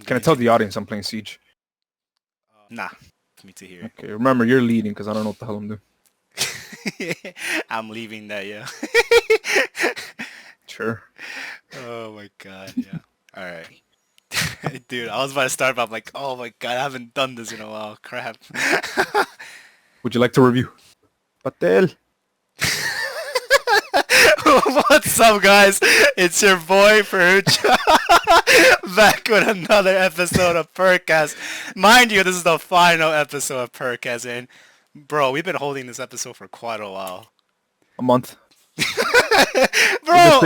Can I tell the audience I'm playing Siege? Nah, for me to hear. Okay, remember, you're leading because I don't know what the hell I'm doing. I'm leaving that, yeah. Sure. Oh my god, yeah. Alright. Dude, I was about to start, but I'm like, oh my god, I haven't done this in a while. Crap. Would you like to review? Patel. What's up, guys? It's your boy Perucho back with another episode of Percast. Mind you, this is the final episode of Percast, and bro, we've been holding this episode for quite a while. A month. Bro,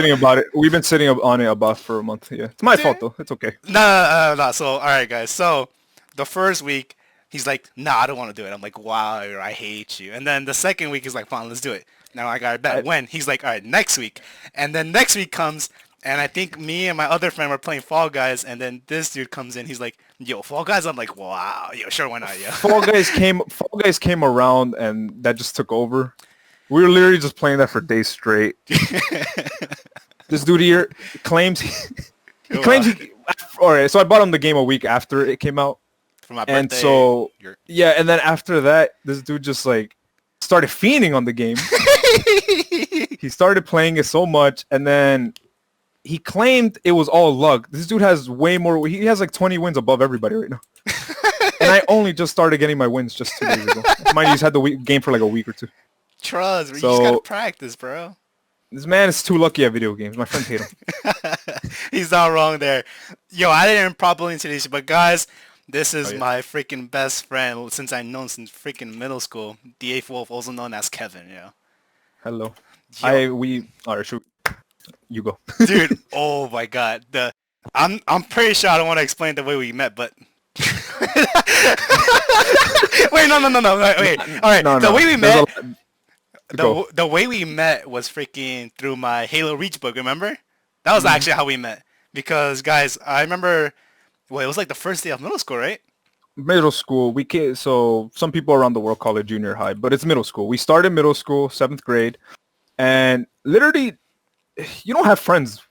We've been sitting on it about for a month. Yeah, it's my fault though. It's okay. No. So, all right, guys. So, the first week, he's like, "Nah, I don't want to do it." I'm like, "Wow, I hate you." And then the second week, he's like, "Fine, let's do it." Now I got it back. When? He's like, "All right, next week." And then next week comes, and I think me and my other friend were playing Fall Guys, and then this dude comes in. He's like, "Yo, Fall Guys." I'm like, "Wow, yo, sure, why not, yo?" Fall Guys came around, and that just took over. We were literally just playing that for days straight. This dude here claims all right, so I bought him the game a week after it came out. For my birthday. And so, yeah, and then after that, this dude just like started fiending on the game. He started playing it so much, and then he claimed it was all luck. This dude has way more. He has like 20 wins above everybody right now. And I only just started getting my wins just 2 days ago. Mind you, he's had the game for like a week or two. Trust, you just gotta practice, bro. This man is too lucky at video games. My friend hate him. He's not wrong there. Yo, I didn't properly introduce you, but guys, this is my freaking best friend since I've known since freaking middle school. The8thWolf, also known as Kevin, yeah. Hello. Alright, shoot. You go. Dude, oh my god. I'm pretty sure I don't want to explain the way we met, but wait, no. Wait. Alright, the way we met. The way we met was freaking through my Halo Reach book, remember? That was actually how we met. Because, guys, I remember, it was like the first day of middle school, right? Middle school. So some people around the world call it junior high, but it's middle school. We started middle school, 7th grade, and literally, you don't have friends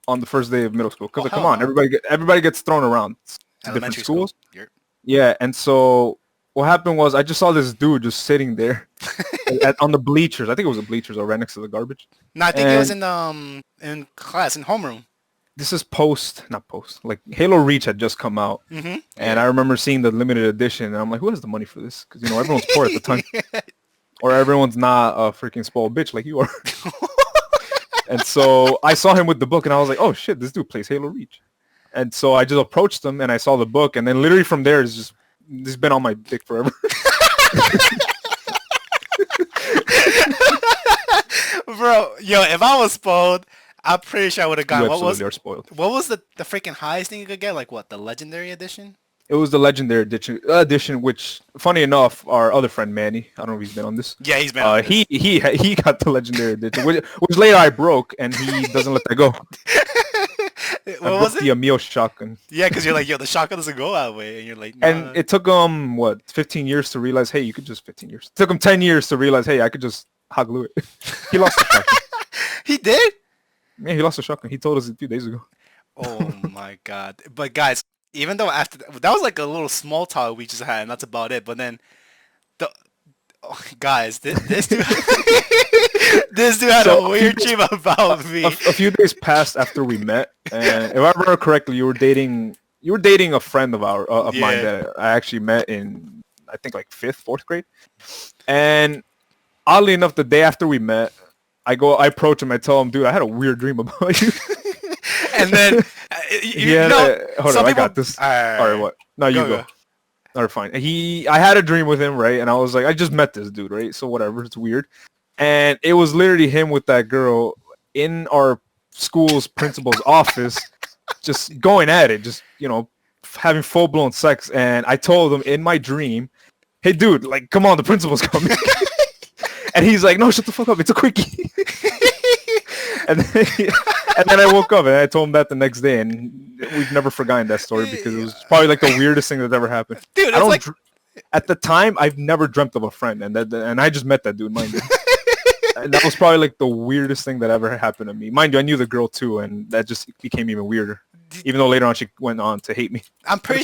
on the first day of middle school. Because, come on, everybody gets thrown around to different schools. Yeah, and so what happened was I just saw this dude just sitting there on the bleachers. I think it was the bleachers or right next to the garbage. No, I think it was in class, in homeroom. This is not post. Like Halo Reach had just come out. Mm-hmm. And I remember seeing the limited edition. And I'm like, who has the money for this? Because, everyone's poor at the time. Or everyone's not a freaking spoiled bitch like you are. And so I saw him with the book and I was like, oh shit, this dude plays Halo Reach. And so I just approached him and I saw the book. And then literally from there, this has been on my dick forever. Bro, yo, if I was spoiled, I'm pretty sure I would have gotten what was the freaking highest thing you could get? Like what, the legendary edition? It was the legendary edition, which, funny enough, our other friend Manny, I don't know if he's been on this. Yeah, he's been on this. He got the legendary edition, which later I broke, and he doesn't let that go. What was it? The Emil shotgun. Yeah, because you're like, yo, the shotgun doesn't go that way, and you're like, nah. And it took him 15 years to realize, hey, you could just 15 years. It took him 10 years to realize, hey, I could just hot glue it. He lost the shotgun. He did? Yeah, he lost the shotgun. He told us a few days ago. Oh my god! But guys, even though after that was like a little small talk we just had, and that's about it. But then, guys, this dude, this dude had a weird dream about me. A few days passed after we met, and if I remember correctly, you were dating a friend of mine that I actually met in, I think, like 5th, 4th grade. And oddly enough, the day after we met, I approach him, I tell him, dude, I had a weird dream about you. And then, hold on, I got this. All right, what? No, you go. All right, fine. I had a dream with him, right? And I was like, I just met this dude, right? So whatever, it's weird. And it was literally him with that girl in our school's principal's office, just going at it, just, having full-blown sex. And I told him in my dream, hey, dude, like, come on, the principal's coming. And he's like, no, shut the fuck up. It's a quickie. and then I woke up and I told him that the next day. And we've never forgotten that story because it was probably like the weirdest thing that ever happened. Dude, at the time, I've never dreamt of a friend. And I just met that dude, mind you. And that was probably like the weirdest thing that ever happened to me. Mind you, I knew the girl too. And that just became even weirder. Even though later on she went on to hate me. I'm pretty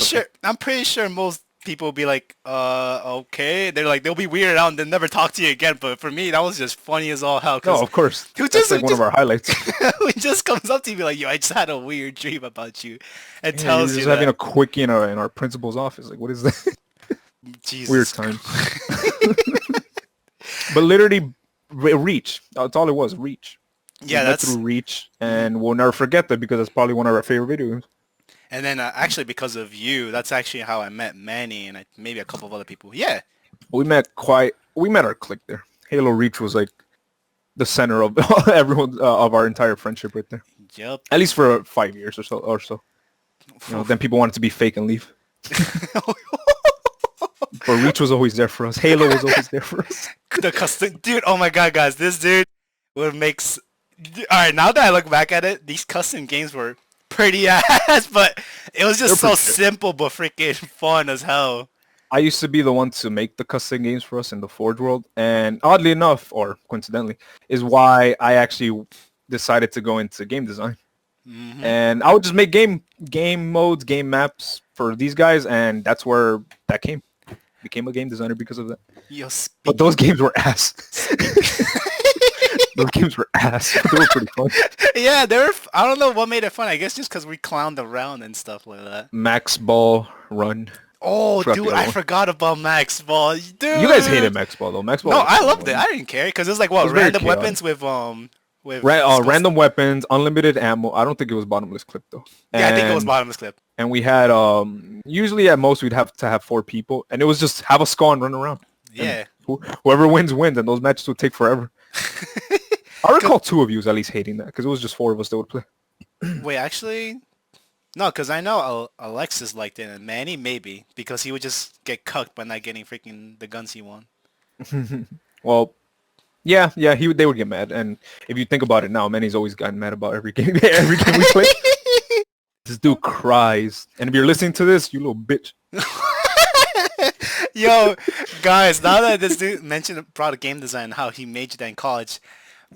sure most people will be like, okay. They're like, they'll be weirded out and they'll never talk to you again. But for me, that was just funny as all hell. No, of course. That's like one of our highlights. He just comes up to you and be like, yo, I just had a weird dream about you. And tells you just having a quickie in our principal's office. Like, what is that? Jesus. Weird time. But literally, Reach. That's all it was, Reach. Yeah, that's through Reach, and we'll never forget that because it's probably one of our favorite video games. And then actually because of you, that's actually how I met Manny and maybe a couple of other people. Yeah. We met our clique there. Halo Reach was like the center of everyone of our entire friendship right there. Yep. At least for 5 years or so. You know, then people wanted to be fake and leave. But Reach was always there for us. Halo was always there for us. The custom dude, oh my god, guys, this dude would make alright, now that I look back at it, these custom games were pretty ass, but it was just so simple but freaking fun as hell. I used to be the one to make the custom games for us in the Forge world, and oddly enough, or coincidentally, is why I actually decided to go into game design. Mm-hmm. And I would just make game modes, game maps for these guys, and that's where that came. Became a game designer because of that. But those games were ass. Those games were ass. They were pretty fun. Yeah, they were. I don't know what made it fun. I guess just because we clowned around and stuff like that. Max Ball Run. Oh, dude, I forgot about Max Ball. Dude, you guys hated Max Ball though. Max Ball. No, I loved it. I didn't care because it was like what, random weapons with random weapons, unlimited ammo. I don't think it was bottomless clip though. Yeah, I think it was bottomless clip. And we had usually at most we'd have to have 4 people, and it was just have a skull and run around. Yeah. Whoever wins, and those matches would take forever. I recall 2 of you at least hating that because it was just 4 of us that would play. Wait, actually, no, because I know Alexis liked it, and Manny maybe because he would just get cucked by not getting freaking the guns he won. Well, yeah, they would get mad, and if you think about it now, Manny's always gotten mad about every game we play. This dude cries, and if you're listening to this, you little bitch. Yo, guys, now that this dude brought a game design, how he majored in college,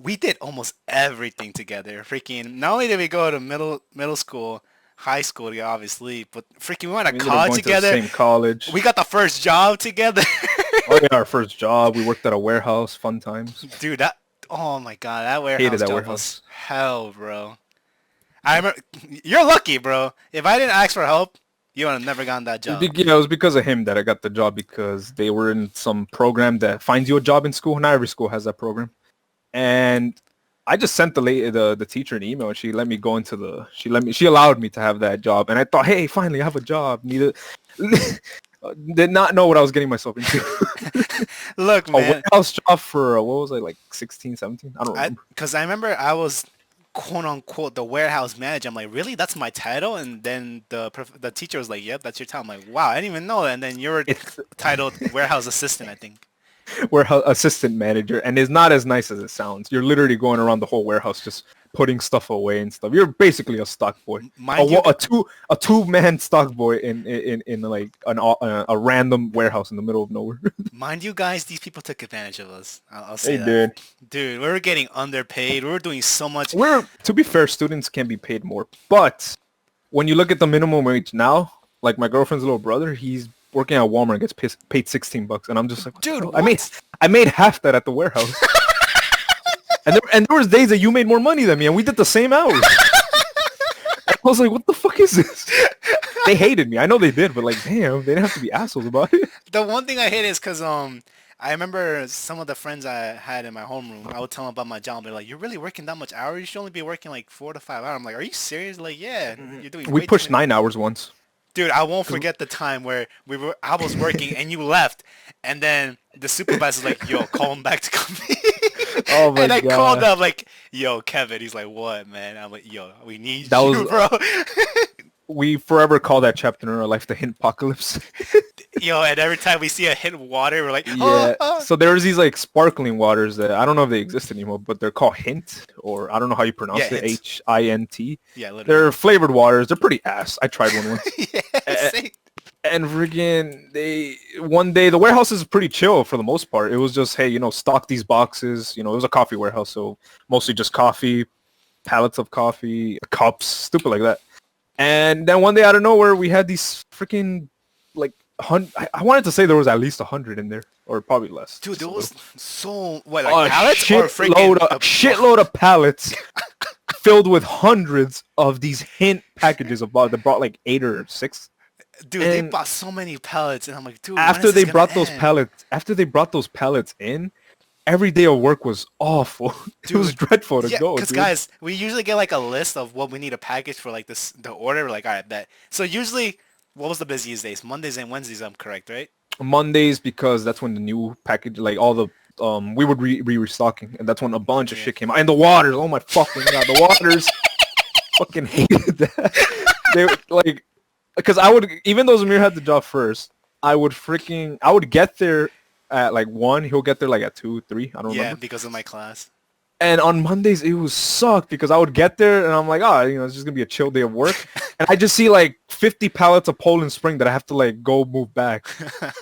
we did almost everything together. Freaking, not only did we go to middle school, high school, yeah, obviously, but freaking we went to college together. To the same college. We got the first job together. Oh yeah, our first job. We worked at a warehouse. Fun times. Dude, oh my god, that warehouse job was hell, bro. I remember. You're lucky, bro. If I didn't ask for help, you would have never gotten that job. Yeah, it was because of him that I got the job because they were in some program that finds you a job in school. Not every school has that program. And I just sent the teacher an email, and she let me go into she allowed me to have that job. And I thought, hey, finally I have a job. Did not know what I was getting myself into. Look, man. A warehouse job for, what was I, like 16, 17? I don't remember. Because I remember I was, quote unquote, the warehouse manager. I'm like, really? That's my title? And then the teacher was like, yep, that's your title. I'm like, wow, I didn't even know that. And then you're titled warehouse assistant, I think. Warehouse assistant manager. And it's not as nice as it sounds. You're literally going around the whole warehouse just putting stuff away and stuff. You're basically a stock boy. A two-man stock boy in like a random warehouse in the middle of nowhere. Mind you guys, these people took advantage of us. I'll say that. Dude, we were getting underpaid. We were doing so much. To be fair, students can be paid more. But when you look at the minimum wage now, like my girlfriend's little brother, he's working at Walmart and gets paid $16, and I'm just like, dude, I made half that at the warehouse. And there was days that you made more money than me, and we did the same hours. I was like, what the fuck is this? They hated me. I know they did, but like, damn, they didn't have to be assholes about it. The one thing I hate is because I remember some of the friends I had in my homeroom, I would tell them about my job. They're like, you're really working that much hours? You should only be working like 4 to 5 hours. I'm like, are you serious? Like, yeah, you're doing. We pushed 9 hours once. Dude, I won't forget the time where I was working and you left, and then the supervisor's like, yo, call him back to company. Oh my god. And I called up like, yo, Kevin. He's like, what, man? I'm like, yo, we need you, bro. We forever call that chapter in our life the hint apocalypse. Yo, and every time we see a hint water, we're like, yeah. So there's these like sparkling waters that I don't know if they exist anymore, but they're called Hint, or I don't know how you pronounce it, HINT. Yeah, literally. They're flavored waters. They're pretty ass. I tried one once. Yeah, and friggin' one day, the warehouse is pretty chill for the most part. It was just, hey, stock these boxes. It was a coffee warehouse, so mostly just coffee, pallets of coffee, cups, stupid like that. And then one day out of nowhere, we had these freaking like I wanted to say there was at least 100 in there, or probably less. Dude, there was so pallets or freaking shitload of pallets filled with hundreds of these hint packages of they brought like 8 or 6. Dude, they bought so many pallets, and I'm like, dude. After they brought those pallets in, every day of work was awful. Dude, it was dreadful to go. Because guys, we usually get like a list of what we need a package for, like the order. We're like, all right, bet. So usually, what was the busiest days? Mondays and Wednesdays. I'm correct, right? Mondays, because that's when the new package, like all the we would be restocking, and that's when a bunch of shit came out. And the waters, oh my fucking god, the waters, fucking hated that. They like, because I would, even though Zamir had the job first, I would get there at like 1. He'll get there like at 2, 3. I don't remember. Yeah, because of my class. And on Mondays, it was sucked because I would get there and I'm like, it's just going to be a chill day of work. And I just see like 50 pallets of Poland Spring that I have to like go move back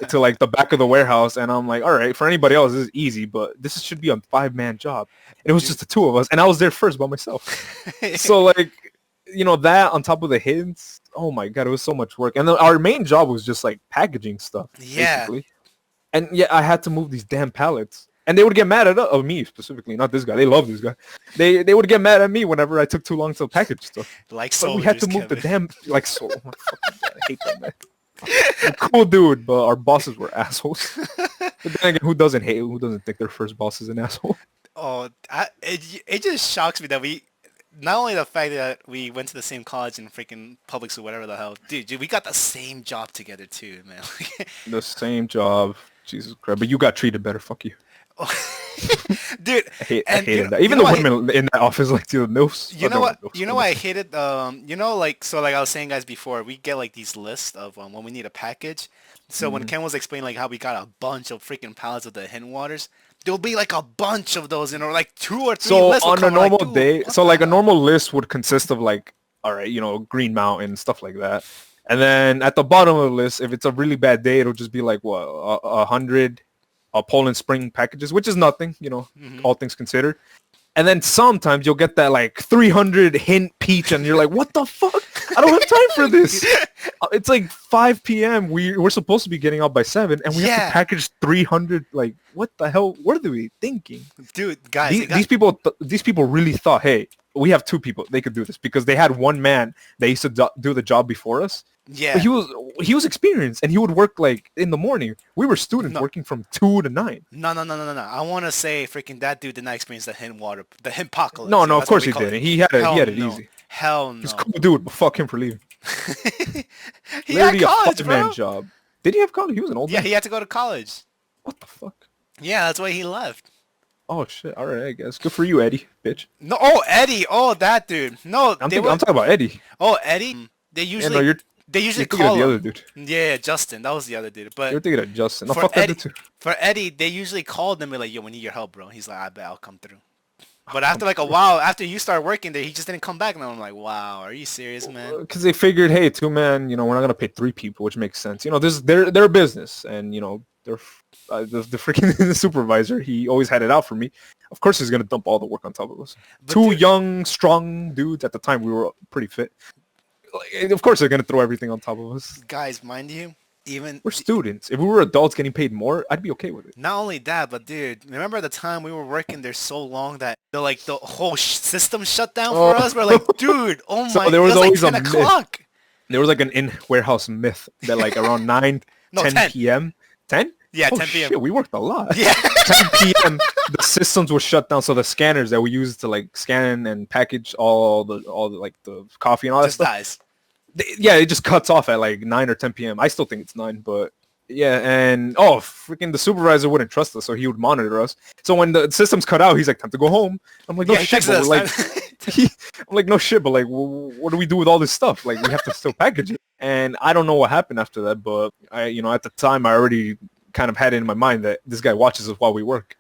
to like the back of the warehouse. And I'm like, all right, for anybody else, this is easy, but this should be a 5-man job. And it was just the 2 of us. And I was there first by myself. So like, that on top of the hints, oh my God, it was so much work. And our main job was just like packaging stuff. Yeah. Basically. And yeah, I had to move these damn pallets. And they would get mad at me specifically, not this guy. They love this guy. They would get mad at me whenever I took too long to package stuff. Like so, we had to move the damn like so. Oh my fucking God, I hate that man. A cool dude, but our bosses were assholes. But then again, who doesn't think their first boss is an asshole? Oh, it just shocks me that not only the fact that we went to the same college in freaking public school, whatever the hell, dude, we got the same job together too, man. The same job, Jesus Christ! But you got treated better. Fuck you. Dude, I hated that. Even the women in that office, like the MILFs. You know what? You know why I hated? Like I was saying, guys, before we get like these lists of when we need a package. So when Ken was explaining like how we got a bunch of freaking pallets of the hidden waters, there'll be like a bunch of those, like 2 or 3 lists. So on a normal day, a normal list would consist of like, all right, Green Mountain, stuff like that. And then at the bottom of the list, if it's a really bad day, it'll just be like 100. Poland Spring packages, which is nothing, all things considered. And then sometimes you'll get that like 300 hint peach, and you're like, what the fuck? I don't have time for this. It's like 5 p.m. We're supposed to be getting out by 7, and we have to package 300. Like, what the hell? What are we thinking? Dude, guys. These people really thought, hey, we have 2 people. They could do this because they had one man that used to do the job before us. Yeah. But he was experienced, and he would work like in the morning. We were students working from 2 to 9. No. I want to say freaking that dude did not experience the himpocalypse. No, of course he didn't. He had it easy. Hell no. He's a cool dude, but fuck him for leaving. He had college, bro. Job. Did he have college? He was an old man. Yeah, he had to go to college. What the fuck? Yeah, that's why he left. Oh shit! All right, I guess. Good for you, Eddie, bitch. No, Eddie. Oh, that dude. No, I'm talking about Eddie. Oh, Eddie. They usually. They usually call him. The other dude. Yeah, Justin. That was the other dude. But you're thinking of Justin. No, for fuck Eddie, that dude too. For Eddie, they usually called him and like, yo, we need your help, bro. He's like, I bet I'll come through. But after like a while, after you start working there, he just didn't come back. And I'm like, wow, are you serious, man? Because they figured, hey, 2 men, we're not gonna pay 3 people, which makes sense. They're a business, and they're the freaking supervisor. He always had it out for me. Of course, he's gonna dump all the work on top of us. But 2 young, strong dudes. At the time, we were pretty fit. Of course, they're gonna throw everything on top of us. Guys, mind you, we're students. If we were adults getting paid more, I'd be okay with it. Not only that, but dude, remember the time we were working there so long that the whole system shut down for us? We're like, dude, oh my! So there was always like 10 o'clock. There was like an in-warehouse myth that like around 10 p.m. 10? Yeah, 10 p.m. Shit, we worked a lot. Yeah. 10 p.m. the systems were shut down, so the scanners that we used to like scan and package all the like the coffee and all that stuff. Dies. It just cuts off at like 9 or 10 p.m. I still think it's 9, but yeah, and freaking the supervisor wouldn't trust us, so he would monitor us. So when the systems cut out, he's like, time to go home. I'm like, no shit, but like, I'm like, no shit, but like, what do we do with all this stuff? Like, we have to still package it. And I don't know what happened after that, but I, at the time, I already kind of had it in my mind that this guy watches us while we work.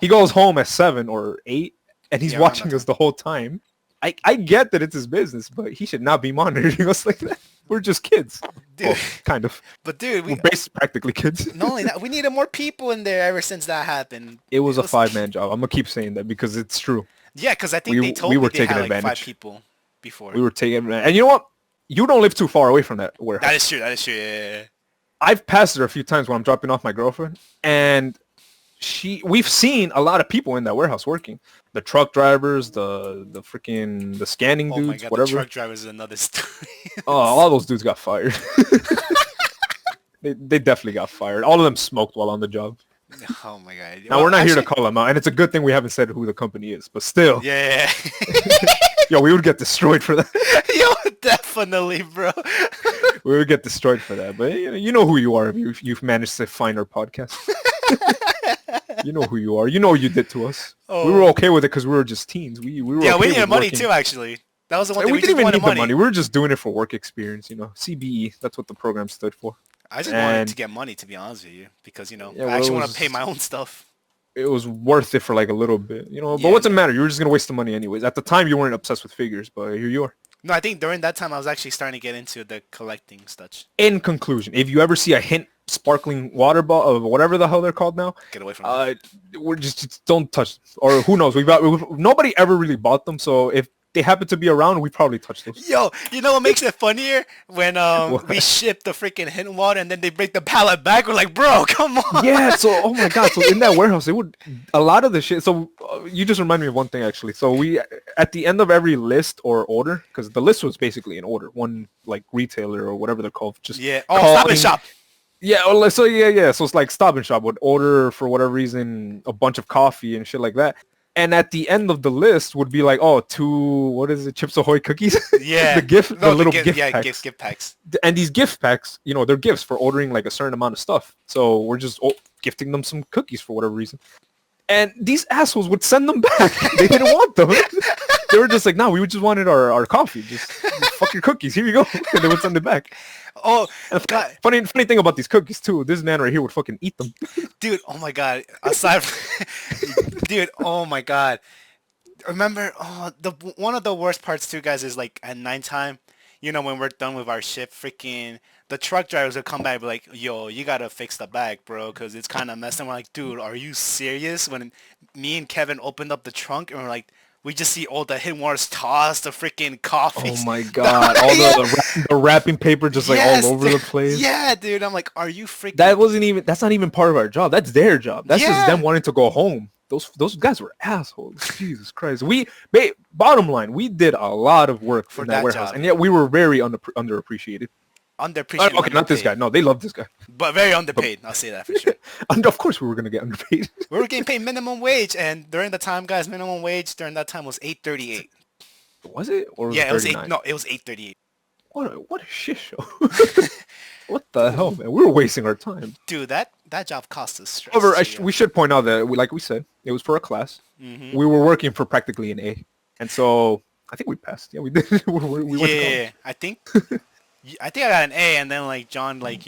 He goes home at 7 or 8, and he's watching us the whole time. I get that it's his business, but he should not be monitoring us like that. We're just kids. Dude. Well, kind of. But dude, we're basically practically kids. Not only that, we needed more people in there ever since that happened. It was a 5-man job. I'm going to keep saying that because it's true. Yeah, because I think they told me they had like 5 people before. We were taking advantage. And you know what? you don't live too far away from that warehouse. That is true. That is true. Yeah. I've passed her a few times when I'm dropping off my girlfriend, and we've seen a lot of people in that warehouse working. The truck drivers, the freaking the scanning dudes, Oh my God, whatever. the truck drivers is another story. Oh, all those dudes got fired. They definitely got fired. All of them smoked while on the job. Oh my God. Now, we're not here to call them out, and it's a good thing we haven't said who the company is, but still. Yeah. Yo, we would get destroyed for that. Yo, definitely, bro. We would get destroyed for that, but you know who you are if you've managed to find our podcast. You know who you are. You know what you did to us. Oh. We were okay with it because we were just teens. We were yeah, okay we needed money working. too, actually. That was the one thing we didn't even need the money. We were just doing it for work experience, CBE. That's what the program stood for. I just wanted to get money, to be honest with you, because, I actually want to pay my own stuff. It was worth it for like a little bit, but what's the matter? You were just going to waste the money anyways. At the time, you weren't obsessed with figures, but here you are. No, I think during that time, I was actually starting to get into the collecting stuff. In conclusion, if you ever see a Hint sparkling water bottle, or whatever the hell they're called now, get away from them. We're just don't touch them. Or who knows? Nobody ever really bought them, so if they happen to be around, we probably touch those. Yo, you know what makes it funnier? When we ship the freaking Hint water and then they break the pallet back. We're like, bro, come on. Yeah, so, oh my God. So in that warehouse, a lot of the shit. So you just remind me of one thing, actually. So we, at the end of every list or order, because the list was basically an order, one like retailer or whatever they're called. Just Stop and Shop. Yeah, so So it's like Stop and Shop would order, for whatever reason, a bunch of coffee and shit like that. And at the end of the list would be like, 2 Chips Ahoy cookies? Yeah. the little gift packs. Gift packs. And these gift packs, they're gifts for ordering like a certain amount of stuff. So we're just gifting them some cookies for whatever reason. And these assholes would send them back. They didn't want them. They were just like, no, we just wanted our coffee. Just fuck your cookies. Here you go. And they would send it back. Oh, God. Funny thing about these cookies, too. This man right here would fucking eat them. Dude, oh, my God. Aside from... Dude, oh, my God. Remember, one of the worst parts, too, guys, is, like, at nighttime, when we're done with our shift, freaking... The truck drivers would come back and be like, yo, you got to fix the bag, bro, because it's kind of messed. And we're like, dude, are you serious? When me and Kevin opened up the trunk and we're like... We just see all the Hint waters toss the freaking coffee. Oh my God! All the wrapping paper just like all over the place. Yeah, dude. I'm like, are you freaking? That's not even part of our job. That's their job. That's just them wanting to go home. Those guys were assholes. Jesus Christ. Bottom line, we did a lot of work for that warehouse, and yet we were very underappreciated. Underappreciated. Okay, not this guy. No, they love this guy. But very underpaid. I'll say that for sure. And of course we were going to get underpaid. We were getting paid minimum wage, and during the time, guys, minimum wage during that time was $8.38. Was it? Or was it was it was $8.38. What a shit show. What the hell, man? We were wasting our time. Dude, that job cost us stress. However, we should point out that, like we said, it was for a class. Mm-hmm. We were working for practically an A. And so I think we passed. Yeah, we did. we went to college. I think I got an A, and then like John, like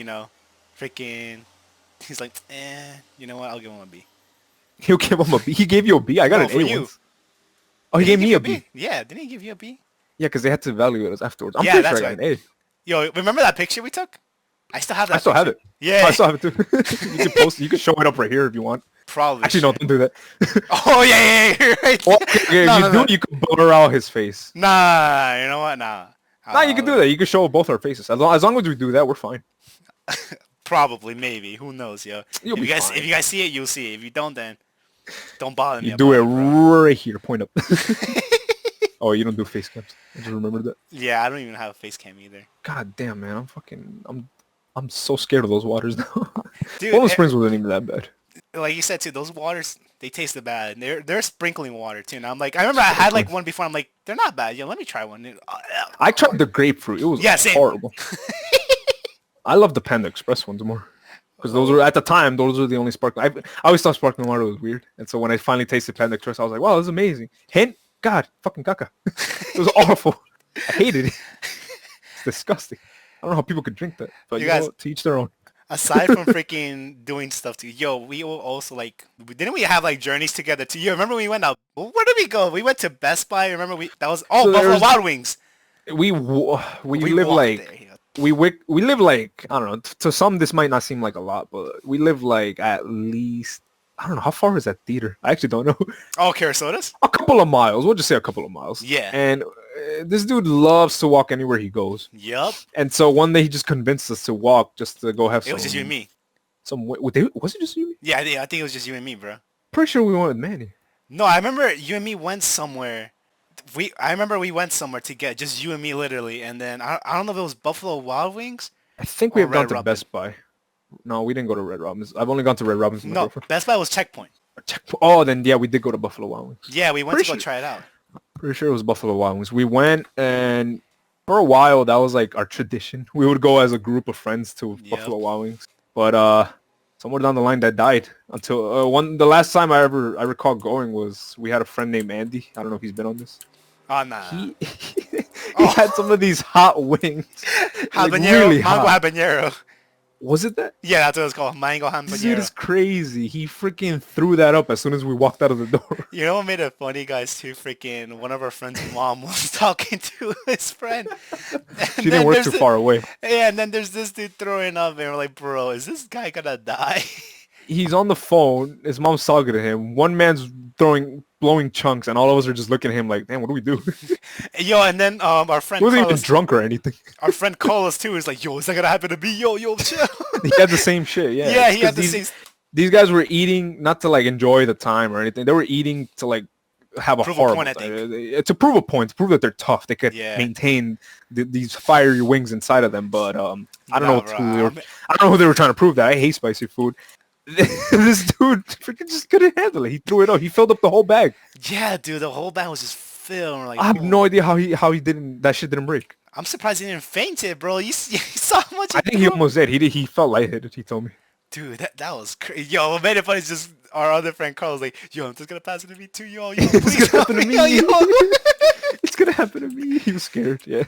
freaking, he's like, you know what? I'll give him a B. He'll give him a B. He gave you a B. I got an A once. Oh, he gave me a B. Yeah, didn't he give you a B? Yeah, because they had to evaluate us afterwards. I'm pretty sure I got an A. Yo, remember that picture we took? I still have that. I still have it. Yeah, I still have it too. You can post. You can show it up right here if you want. Probably. Actually, no, don't do that. Oh yeah, you're right. Well, okay, you can blur out his face. Nah, you know what? Nah, you can do that. You can show both our faces. As long as we do that, we're fine. Probably, maybe. Who knows, yo? If you guys see it, you'll see it. If you don't, then don't bother me. You do it right here. Point up. Oh, you don't do face cams. I just remembered that. Yeah, I don't even have a face cam either. God damn, man. I'm so scared of those waters now. Dude, Poland Springs wasn't even that bad. Like you said too, those waters, they tasted bad. They're sprinkling water too. Now I'm like, I remember I had like one before. I'm like, they're not bad. Yo, let me try one. I tried the grapefruit. It was horrible. I love the Panda Express ones more. Because those were, at the time, those were the only sparkling. I always thought sparkling water was weird. And so when I finally tasted Panda Express, I was like, wow, this is amazing. Hint? God, fucking caca. It was awful. I hated it. It's disgusting. I don't know how people could drink that. But you guys, to each their own. Aside from freaking doing stuff too, yo, we also like, didn't we have like journeys together too? You remember when we went out? Where did we go? We went to Best Buy. Remember Buffalo Wild Wings. We live like we live like, I don't know. To some this might not seem like a lot, but we live like at least, I don't know, how far is that theater? I actually don't know. Oh, Carasotas? A couple of miles. We'll just say a couple of miles. Yeah. And this dude loves to walk anywhere he goes. Yep. And so one day he just convinced us to walk just to go have some. It was just you and me. Was it just you and me? Yeah, I think it was just you and me, bro. Pretty sure we went with Manny. No, I remember you and me went somewhere. I remember we went somewhere to get just you and me literally, and then I don't know if it was Buffalo Wild Wings. I think we have gone to Best Buy. No, we didn't go to Red Robin's. I've only gone to Red Robin's. No, Best Buy was Checkpoint. Oh, then yeah, we did go to Buffalo Wild Wings. Yeah, we went to go try it out. Pretty sure it was Buffalo Wild Wings. We went, and for a while that was like our tradition. We would go as a group of friends to Buffalo Wild Wings. But somewhere down the line that died. Until the last time I recall going was we had a friend named Andy. I don't know if he's been on this. Oh nah. He had some of these hot wings. Habanero, like really mango habanero. Was it that? Yeah, that's what it's called. Mango habanero. This dude is crazy. He freaking threw that up as soon as we walked out of the door. You know what made it funny, guys, too? Freaking one of our friends' mom was talking to his friend. She didn't work too far away. Yeah, and then there's this dude throwing up, and we're like, bro, is this guy gonna die? He's on the phone. His mom's talking to him. One man's blowing chunks, and all of us are just looking at him like, damn, what do we do? Yo, and then our friend he wasn't even drunk or anything. Our friend Carlos too is like, yo, is that gonna happen to me? Yo, chill. He had the same shit, yeah. Yeah, he had the same. These guys were eating not to like enjoy the time or anything. They were eating to like have a horrible point, to prove a point, to prove that they're tough. They could maintain these fiery wings inside of them. But I don't know who they were trying to prove that. I hate spicy food. This dude freaking just couldn't handle it. He threw it up. He filled up the whole bag. Yeah, dude, the whole bag was just filled. Like, I have no idea how he didn't. That shit didn't break. I'm surprised he didn't faint it, bro. You saw how much. I think he almost did. He felt lightheaded. He told me. Dude, that was crazy. Yo, what made it funny is just our other friend Carl was like, yo, I'm just gonna pass it to me too, yo. It's gonna happen to me. It's gonna happen to me. He was scared. Yeah.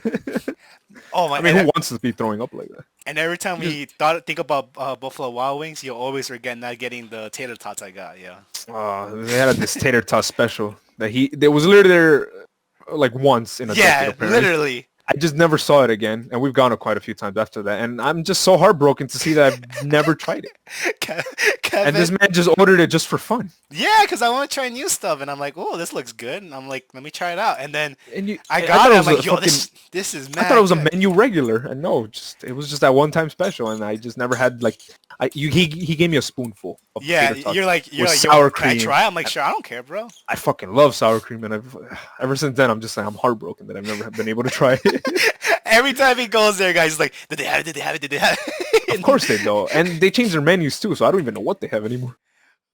Oh my! I mean, who wants to be throwing up like that? And every time we think about Buffalo Wild Wings, you always forget not getting the tater tots I got. Yeah. They had this tater tot special that there was literally there like once in a decade, apparently. Literally. I just never saw it again, and we've gone to quite a few times after that, and I'm just so heartbroken to see that I've never tried it. Kevin, and this man just ordered it just for fun. Yeah, because I want to try new stuff, and I'm like, oh, this looks good, and I'm like, let me try it out, and then I got it. I'm like, yo, this is mad. I thought it was a menu regular, and no, it was just that one-time special, and I just never had like. He gave me a spoonful. Of you're like sour cream. Can I try? I'm like, sure, I don't care, bro. I fucking love sour cream, and ever since then, I'm just like, I'm heartbroken that I've never been able to try it. Every time he goes there, guys, he's like, did they have it? Did they have it? Did they have it? Of course they don't, and they change their menus too, so I don't even know what they have anymore.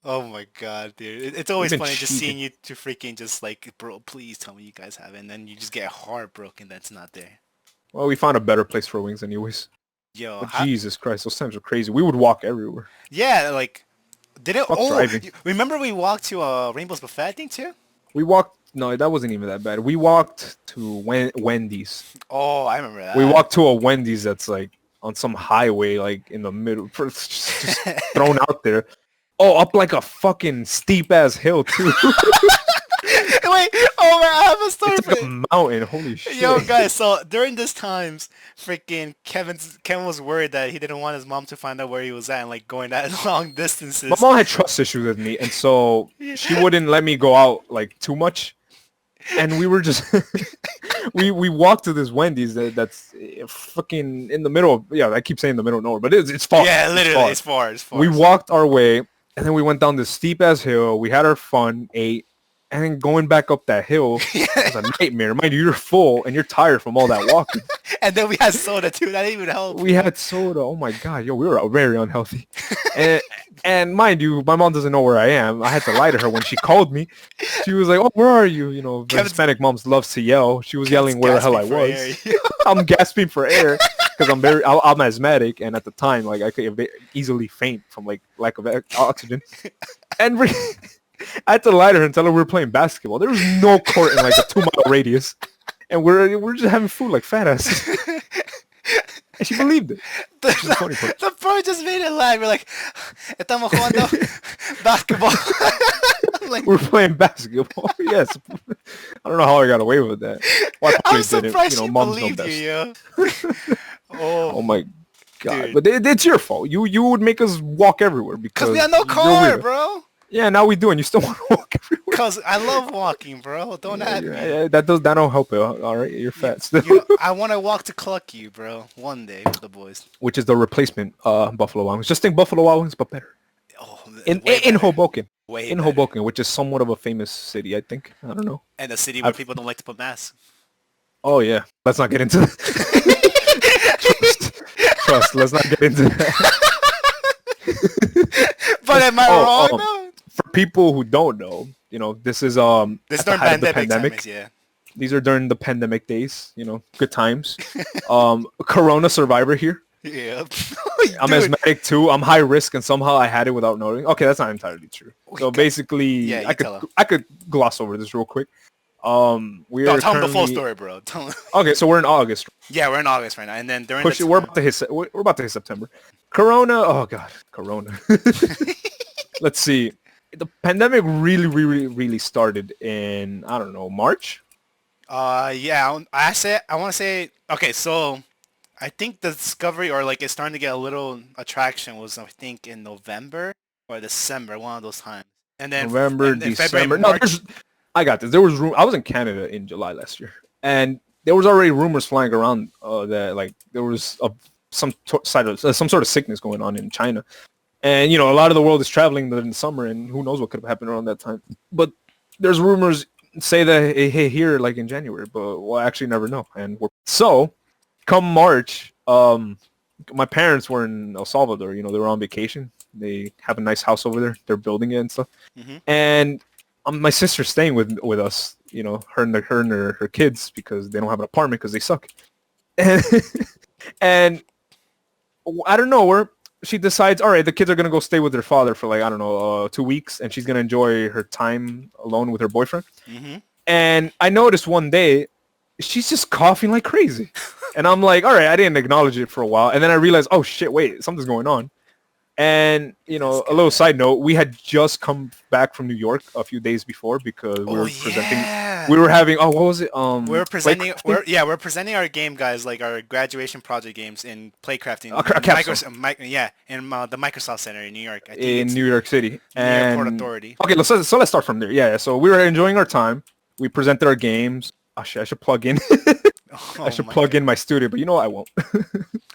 Oh my god, dude! It's always funny just seeing you to freaking just like, bro, please tell me you guys have it, and then you just get heartbroken that's not there. Well, we found a better place for wings anyways. Yo, Jesus Christ, those times were crazy. We would walk everywhere. Yeah, like, remember we walked to Rainbow's Buffet, I think, too? We walked, no, that wasn't even that bad. We walked to Wendy's. Oh, I remember that. We walked to a Wendy's that's, like, on some highway, like, in the middle, just thrown out there. Oh, up, like, a fucking steep-ass hill, too. Wait, oh man, I have a story. It's like a mountain. Holy shit. Yo, guys, so during this times, freaking Kevin was worried that he didn't want his mom to find out where he was at and like going that long distances. My mom had trust issues with me, and so she wouldn't let me go out like too much. And we were just we walked to this Wendy's that's fucking in the middle of, I keep saying the middle of nowhere, but it's far. Yeah, literally, it's far. We walked our way, and then we went down this steep ass hill. We had our fun, ate. And then going back up that hill was a nightmare. Mind you, you're full and you're tired from all that walking. And then we had soda too. That didn't even help. We had soda. Oh my god, yo, we were very unhealthy. and mind you, my mom doesn't know where I am. I had to lie to her when she called me. She was like, "Oh, where are you?" You know, Hispanic moms loves to yell. She was yelling where the hell I was. I'm gasping for air because I'm asthmatic, and at the time, like I could easily faint from like lack of oxygen. And I had to lie to her and tell her we were playing basketball. There was no court in like a 2-mile radius, and we're just having food like fat asses. And she believed it. The pro just made it live. We're like, estamos jugando basketball. Like, we're playing basketball. Yes. I don't know how I got away with that. Well, I'm surprised she believed you, yo. Oh my god! Dude. But it's your fault. You would make us walk everywhere because we had no car, bro. Yeah, now we do, and you still want to walk everywhere. Cause I love walking, bro. Don't add me. That don't help it. All right, you're fat still. I want to walk to Cluck You, bro. One day with the boys. Which is the replacement Buffalo Wild Wings. Just think Buffalo Wild Wings, but better. Oh, in Hoboken. Way in better. Hoboken, which is somewhat of a famous city, I think. I don't know. And a city where people don't like to put masks. Oh yeah, let's not get into that. Trust, let's not get into that. But am I wrong? No? For people who don't know, this is this during pandemic. Times, yeah. These are during the pandemic days. Good times. Corona survivor here. Yeah. I'm asthmatic too. I'm high risk, and somehow I had it without knowing. Okay, that's not entirely true. So basically, I could gloss over this real quick. Tell them the full story, bro. Okay, so we're in August. Yeah, we're in August right now, and then during we're about to hit September. Corona. Oh god, Corona. Let's see. The pandemic really started in March. Yeah. I want to say. Okay, so I think the discovery or it's starting to get a little attraction was I think in November or December, one of those times. And then November, December. No, I got this. There was I was in Canada in July last year, and there was already rumors flying around that there was some sort of sickness going on in China, and a lot of the world is traveling in the summer, and who knows what could have happened around that time. But there's rumors say that hey here in January, but we'll actually never know. And so come March, my parents were in El Salvador. They were on vacation. They have a nice house over there. They're building it and stuff, and my sister's staying with us, her and her kids because they don't have an apartment because they suck. And I don't know where she decides, all right, the kids are going to go stay with their father for 2 weeks, and she's going to enjoy her time alone with her boyfriend. And I noticed one day she's just coughing like crazy. And I'm like, all right, I didn't acknowledge it for a while. And then I realized, oh shit, wait, something's going on. And, a little side note, we had just come back from New York a few days before because we were having, what was it? We're presenting our game, guys, our graduation project games in Playcrafting. In the Microsoft Center in New York. I think in New York City. And Port Authority. Okay, so let's start from there. Yeah, so we were enjoying our time. We presented our games. Oh, shit, I should plug in. I should plug in my studio, but I won't.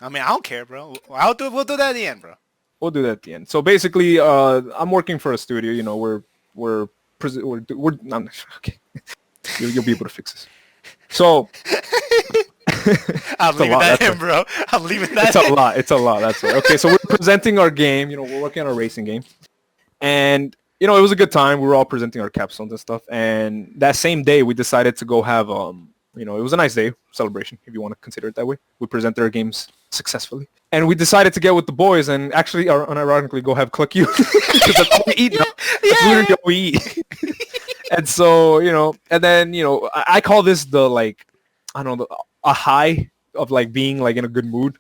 I mean, I don't care, bro. We'll do that at the end, bro. We'll do that at the end. So basically, I'm working for a studio. We're okay. You'll be able to fix this. So I'm leaving that in, bro. I'm leaving that. It's a lot. That's right. Okay, so we're presenting our game. We're working on our racing game, and it was a good time. We were all presenting our capstones and stuff. And that same day, we decided to go have it was a nice day celebration, if you want to consider it that way. We presented our games successfly. And we decided to get with the boys and actually, unironically, go have Cluck You. Because that's all we eat now. That's literally all we eat. And so, and then, I call this a high of being in a good mood.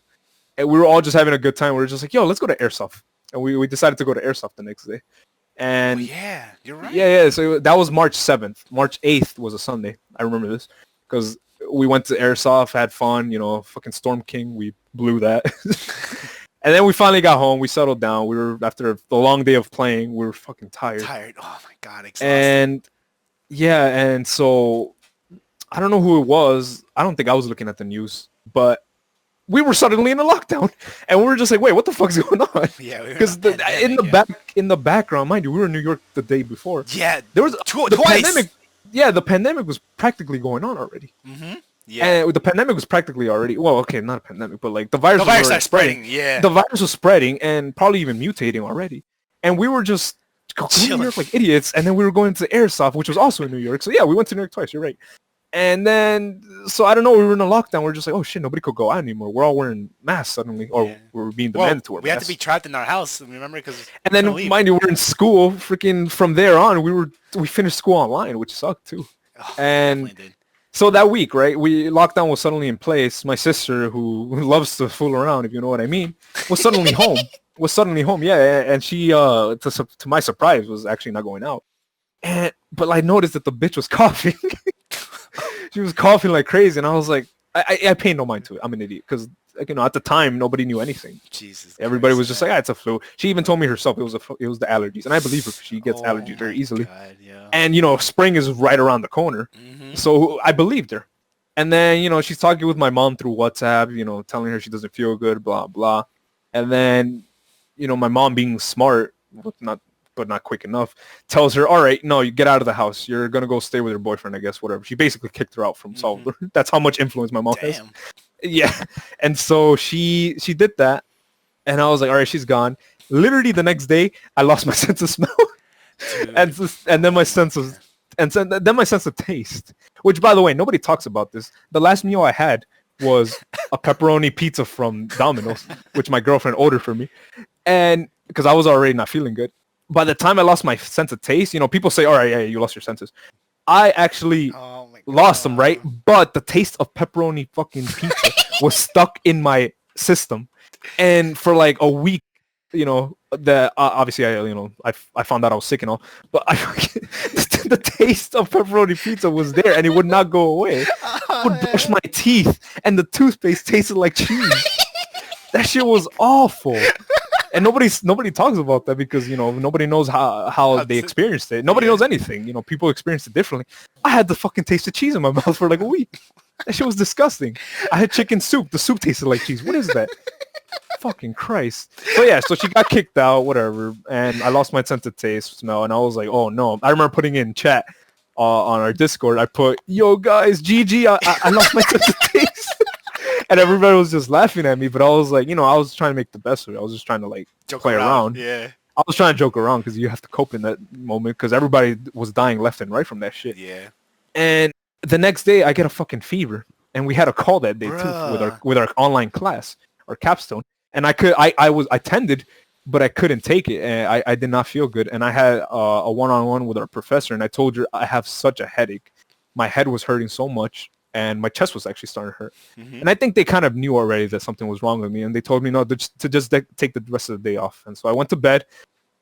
And we were all just having a good time. We were just like, yo, let's go to Airsoft. And we decided to go to Airsoft the next day. And yeah, you're right. Yeah. So that was March 7th. March 8th was a Sunday. I remember this. Because we went to Airsoft, had fun, fucking Storm King, we blew that. And then we finally got home, we settled down. We were, after the long day of playing, we were fucking tired. Oh my god, exhausted. And yeah, and so I don't know who it was. I don't think I was looking at the news, but we were suddenly in a lockdown, and we were just like, wait, what the fuck's going on? Yeah, because in the background, mind you, we were in New York the day before. Yeah, there was twice. Pandemic. Yeah, the pandemic was practically going on already. Yeah, and the pandemic was practically already. Well, okay, not a pandemic, but the virus. The virus started spreading. Yeah, the virus was spreading and probably even mutating already. And we were just going to New York like idiots, and then we were going to Airsoft, which was also in New York. So yeah, we went to New York twice. You're right. And then, so I don't know, we were in a lockdown. We're just like, oh shit, nobody could go out anymore. We're all wearing masks suddenly, or we were being demanded to wear masks. We had to be trapped in our house, remember? And then, mind you, we're in school. Freaking from there on, we finished school online, which sucked too. Oh, and so that week, right, lockdown was suddenly in place. My sister, who loves to fool around, if you know what I mean, was suddenly home. Yeah, and she, to my surprise, was actually not going out. But I noticed that the bitch was coughing. She was coughing like crazy, and I was like, I paid no mind to it. I'm an idiot because like, at the time, nobody knew anything. Jesus. Everybody Christ, was just like, it's a flu. She even told me herself it was the allergies, and I believe her. She gets allergies very easily. God, yeah. And spring is right around the corner, so I believed her. And then she's talking with my mom through WhatsApp, telling her she doesn't feel good, blah blah. And then my mom, being smart, but not quick enough, tells her, all right, no, you get out of the house. You're going to go stay with your boyfriend, I guess, whatever. She basically kicked her out from Salvador. That's how much influence my mom has. Yeah. And so she did that. And I was like, all right, she's gone. Literally the next day, I lost my sense of smell. and then my sense of taste, which, by the way, nobody talks about this. The last meal I had was a pepperoni pizza from Domino's, which my girlfriend ordered for me. And because I was already not feeling good. By the time I lost my sense of taste, people say, all right, yeah, you lost your senses. I actually lost them, right? But the taste of pepperoni fucking pizza was stuck in my system. And for like a week, obviously I found out I was sick and all, but the taste of pepperoni pizza was there and it would not go away. I would brush my teeth and the toothpaste tasted like cheese. That shit was awful. And nobody talks about that because, nobody knows how they experienced it. Nobody knows anything. People experience it differently. I had the fucking taste of cheese in my mouth for like a week. That shit was disgusting. I had chicken soup. The soup tasted like cheese. What is that? Fucking Christ. So yeah, so she got kicked out, whatever. And I lost my sense of taste, smell. And I was like, oh no. I remember putting in chat on our Discord. I put, yo guys, GG, I lost my sense of taste. And everybody was just laughing at me, but I was like, I was trying to make the best of it. I was just trying to like play around. Yeah. I was trying to joke around because you have to cope in that moment because everybody was dying left and right from that shit. Yeah. And the next day I get a fucking fever, and we had a call that day too with our online class, our capstone. And I attended, but I couldn't take it, and I did not feel good. And I had a one-on-one with our professor, and I told her I have such a headache. My head was hurting so much. And my chest was actually starting to hurt. And I think they kind of knew already that something was wrong with me. And they told me, no, to just take the rest of the day off. And so I went to bed.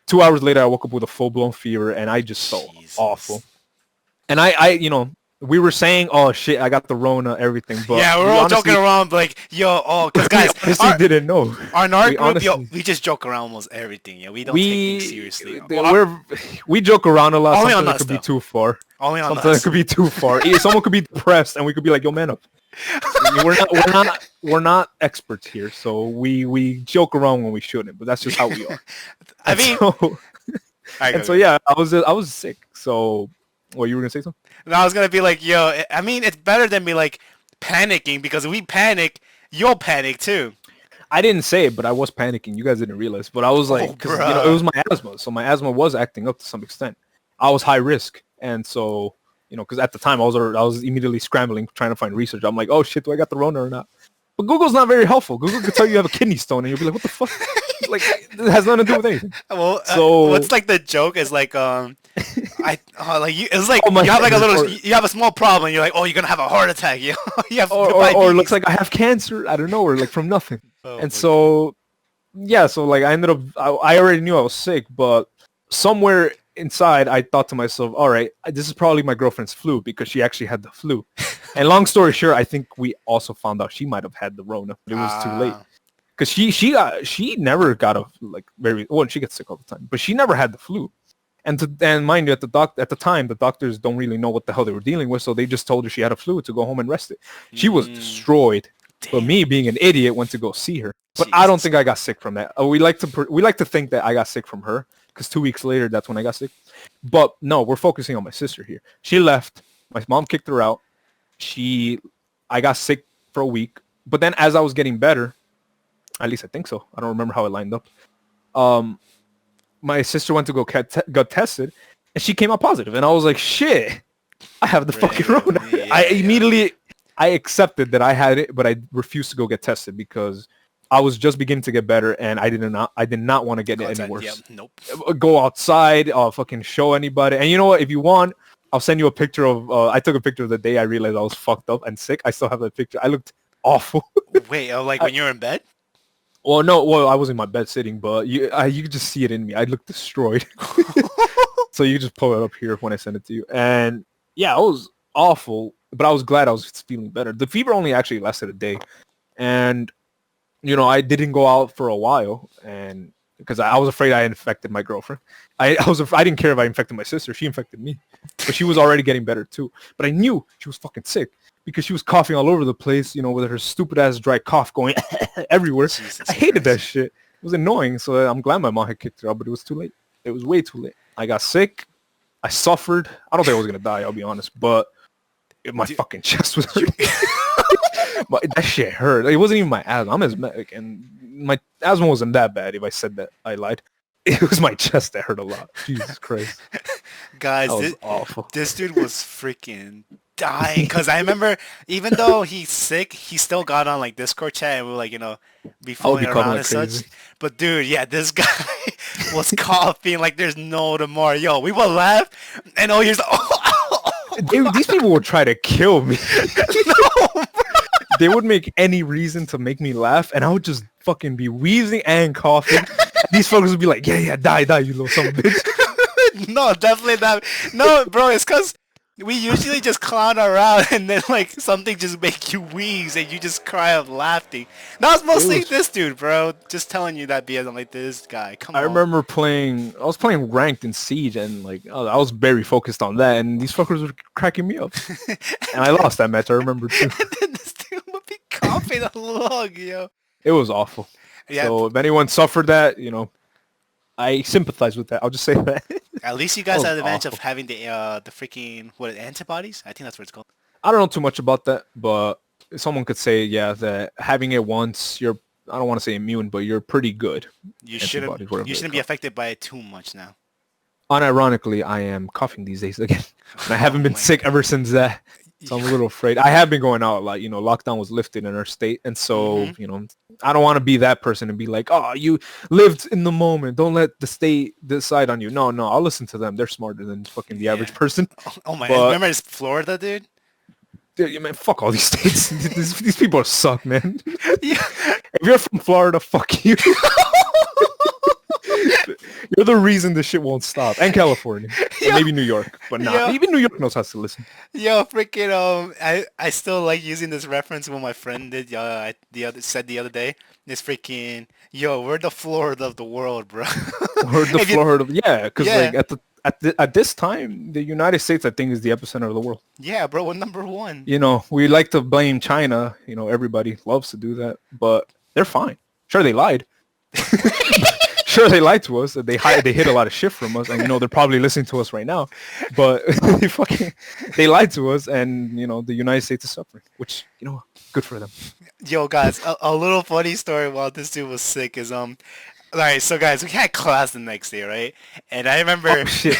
2 hours later, I woke up with a full-blown fever. And I just felt awful. And we were saying, oh, shit, I got the Rona, everything. But yeah, we're all joking around like, because guys, honestly didn't know. On our group, we just joke around almost everything. Yeah, we don't take things seriously. We joke around a lot. Only Something on us, could be too far. Only on Something us. that could be too far. Someone could be depressed, and we could be like, yo, man up. We're not experts here, so we joke around when we shouldn't, but that's just how we are. I mean, yeah, I was sick. So, what, you were gonna say something? No, I was gonna be like, yo, I mean, it's better than me like panicking, because if we panic, you'll panic too. I didn't say it, but I was panicking. You guys didn't realize, but I was like, because it was my asthma, so my asthma was acting up to some extent. I was high risk, and so because at the time I was immediately scrambling trying to find research. I'm like, oh shit, do I got the Rona or not? But Google's not very helpful. Google could tell you have a kidney stone, and you'll be like, what the fuck? Like, it has nothing to do with anything. Well, so what's like the joke is like, it's like you have like you have a small problem. And you're like, oh, you're gonna have a heart attack. You have or it looks like I have cancer. I don't know, or like from nothing. And so, yeah, so like I ended up, I already knew I was sick, but somewhere inside I thought to myself, all right, this is probably my girlfriend's flu, because she actually had the flu. And long story short, I think we also found out she might have had the Rona, but it was too late. Because she never got she gets sick all the time, but she never had the flu. And mind you, at the time, the doctors don't really know what the hell they were dealing with, so they just told her she had a flu to go home and rest it. She was destroyed. But me, being an idiot, went to go see her. But I don't think I got sick from that. We like to think that I got sick from her, because 2 weeks later, that's when I got sick. But no, we're focusing on my sister here. She left. My mom kicked her out. I got sick for a week. But then as I was getting better, at least I think so, I don't remember how it lined up, my sister went to go got tested, and she came out positive. And I was like, shit, I have the fucking Rona. Yeah. I accepted that I had it, but I refused to go get tested because I was just beginning to get better, and I did not want to get it any worse. Yeah, nope. Go outside, fucking show anybody. And you know what? If you want, I'll send you a picture of. I took a picture of the day I realized I was fucked up and sick. I still have that picture. I looked awful. Wait, like when you're in bed? Well, no. Well, I was in my bed sitting, but you could just see it in me. I looked destroyed. So you just pull it up here when I send it to you. And yeah, it was awful. But I was glad I was feeling better. The fever only actually lasted a day, and I didn't go out for a while, and because I was afraid I infected my girlfriend. I didn't care if I infected my sister. She infected me, but she was already getting better too. But I knew she was fucking sick because she was coughing all over the place, with her stupid ass dry cough going everywhere. Jesus I hated Christ. that shit. It was annoying. So I'm glad my mom had kicked her out, but it was too late. It was way too late. I got sick. I suffered. I don't think I was gonna die. I'll be honest, but my fucking chest was hurting. That shit hurt. It wasn't even my asthma. I'm asthmatic, and my asthma wasn't that bad. If I said that, I lied. It was my chest that hurt a lot. Jesus Christ. Guys, That was awful. This dude was freaking dying. Because I remember, even though he's sick, he still got on like Discord chat and we were like, be fooling around and such. But dude, yeah, this guy was coughing like there's no tomorrow. Yo, we will laugh and here's These people would try to kill me. No, they would make any reason to make me laugh, and I would just fucking be wheezing and coughing. These folks would be like, yeah, die, you little son of a bitch. No, definitely not. No, bro, it's because we usually just clown around and then like something just make you wheeze and you just cry of laughing. That was mostly this dude, bro. Just telling you that BS. I'm like, this guy, come on. I remember I was playing ranked in Siege, and like I was very focused on that, and these fuckers were cracking me up. And I lost that match, I remember too. And then this dude would be coughing along, yo. It was awful. Yeah. So if anyone suffered that, I sympathize with that. I'll just say that. At least you guys had the advantage of having the freaking antibodies. I think that's what it's called. I don't know too much about that, but someone could say, yeah, that having it once, I don't want to say immune, but you're pretty good. You shouldn't be affected by it too much now. Unironically, I am coughing these days again. And I haven't been sick ever since that. So I'm a little afraid. I have been going out a lot. Lockdown was lifted in our state. And so, I don't want to be that person and be like, oh, you lived in the moment. Don't let the state decide on you. No, I'll listen to them. They're smarter than fucking the average person. Oh my God. Remember it's Florida, dude? Dude, man, fuck all these states. These people suck, man. Yeah. If you're from Florida, fuck you. You're the reason this shit won't stop. And California. And maybe New York. But not. Even New York knows how to listen. Yo, freaking, I still like using this reference when my friend did, the other day. This freaking, yo, we're the Florida of the world, bro. We're the Florida, yeah. Because like at this time, the United States, I think, is the epicenter of the world. Yeah, bro, we're number one. We like to blame China. Everybody loves to do that. But they're fine. Sure, they lied. Sure, they lied to us. They hid a lot of shit from us, and they're probably listening to us right now. But they lied to us, and the United States is suffering, which good for them. Yo, guys, a little funny story while this dude was sick is all right. So guys, we had class the next day, right? And I remember. Oh, shit.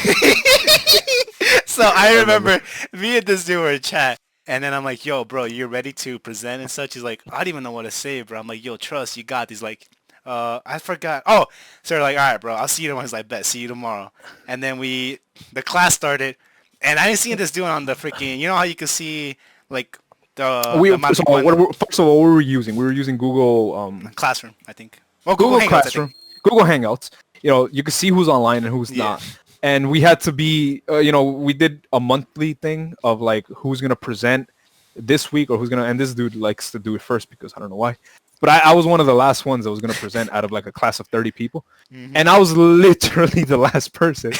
So I remember me and this dude were in chat. And then I'm like, yo, bro, you ready to present and such? He's like, I don't even know what to say, bro. I'm like, yo, trust, you got these. Like, I forgot. Oh, so they're like, all right, bro, I'll see you tomorrow. He's like, bet, see you tomorrow. And then the class started, and I didn't see this doing on the freaking, how you can see, like, first of all, what were we using? We were using Google Classroom, I think. Well, Google Hangouts, Classroom. Google Hangouts. You could see who's online and who's not. And we had to be, we did a monthly thing of like who's gonna present this week or who's gonna. And this dude likes to do it first because I don't know why. But I was one of the last ones that was going to present out of like a class of 30 people. Mm-hmm. And I was literally the last person.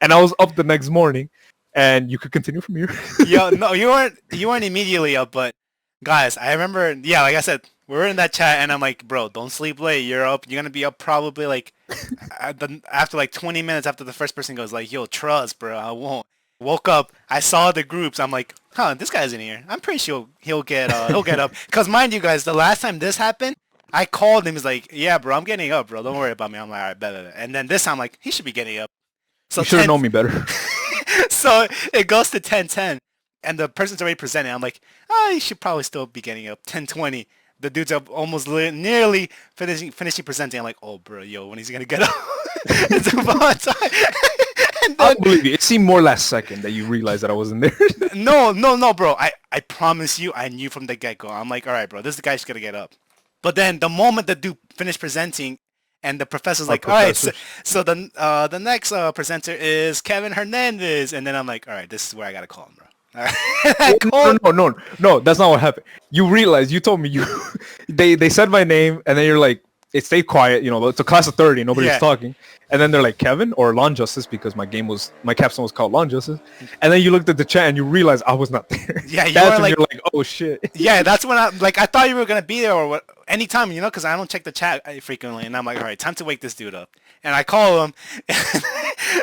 And I was up the next morning. And you could continue from here. Yo, no, you weren't immediately up. But guys, I remember, like I said, we were in that chat. And I'm like, bro, don't sleep late. You're up. You're going to be up probably like after like 20 minutes after the first person goes like, yo, trust, bro, I won't. Woke up, I saw the groups. I'm like, this guy's in here. I'm pretty sure he'll get up. Cause mind you guys, the last time this happened, I called him. He's like, yeah, bro, I'm getting up, bro. Don't worry about me. I'm like, all right, bet. And then this time, like, he should be getting up. So you should have known me better. So it goes to 10:10, and the person's already presenting. I'm like, he should probably still be getting up. 10:20, the dude's up almost nearly finishing presenting. I'm like, oh, bro, yo, when is he gonna get up? It's about time. I believe you. It seemed more last second that you realized that I wasn't there. No, bro. I promise you, I knew from the get-go. I'm like, all right, bro, this guy's gonna get up. But then the moment the dude finished presenting, and the professor's like, all right, so the next presenter is Kevin Hernandez. And then I'm like, all right, this is where I gotta call him, bro. No, that's not what happened. You realize, you told me they said my name, and then you're like, it stayed quiet, it's a class of 30, nobody was talking, and then they're like Kevin or Lawn Justice, because my capstone was called Lawn Justice, and then you looked at the chat and you realized I was not there. Yeah, that's when you're like, oh shit. Yeah, that's when I thought you were gonna be there or what, anytime, because I don't check the chat frequently, and I'm like, all right, time to wake this dude up, and I call him.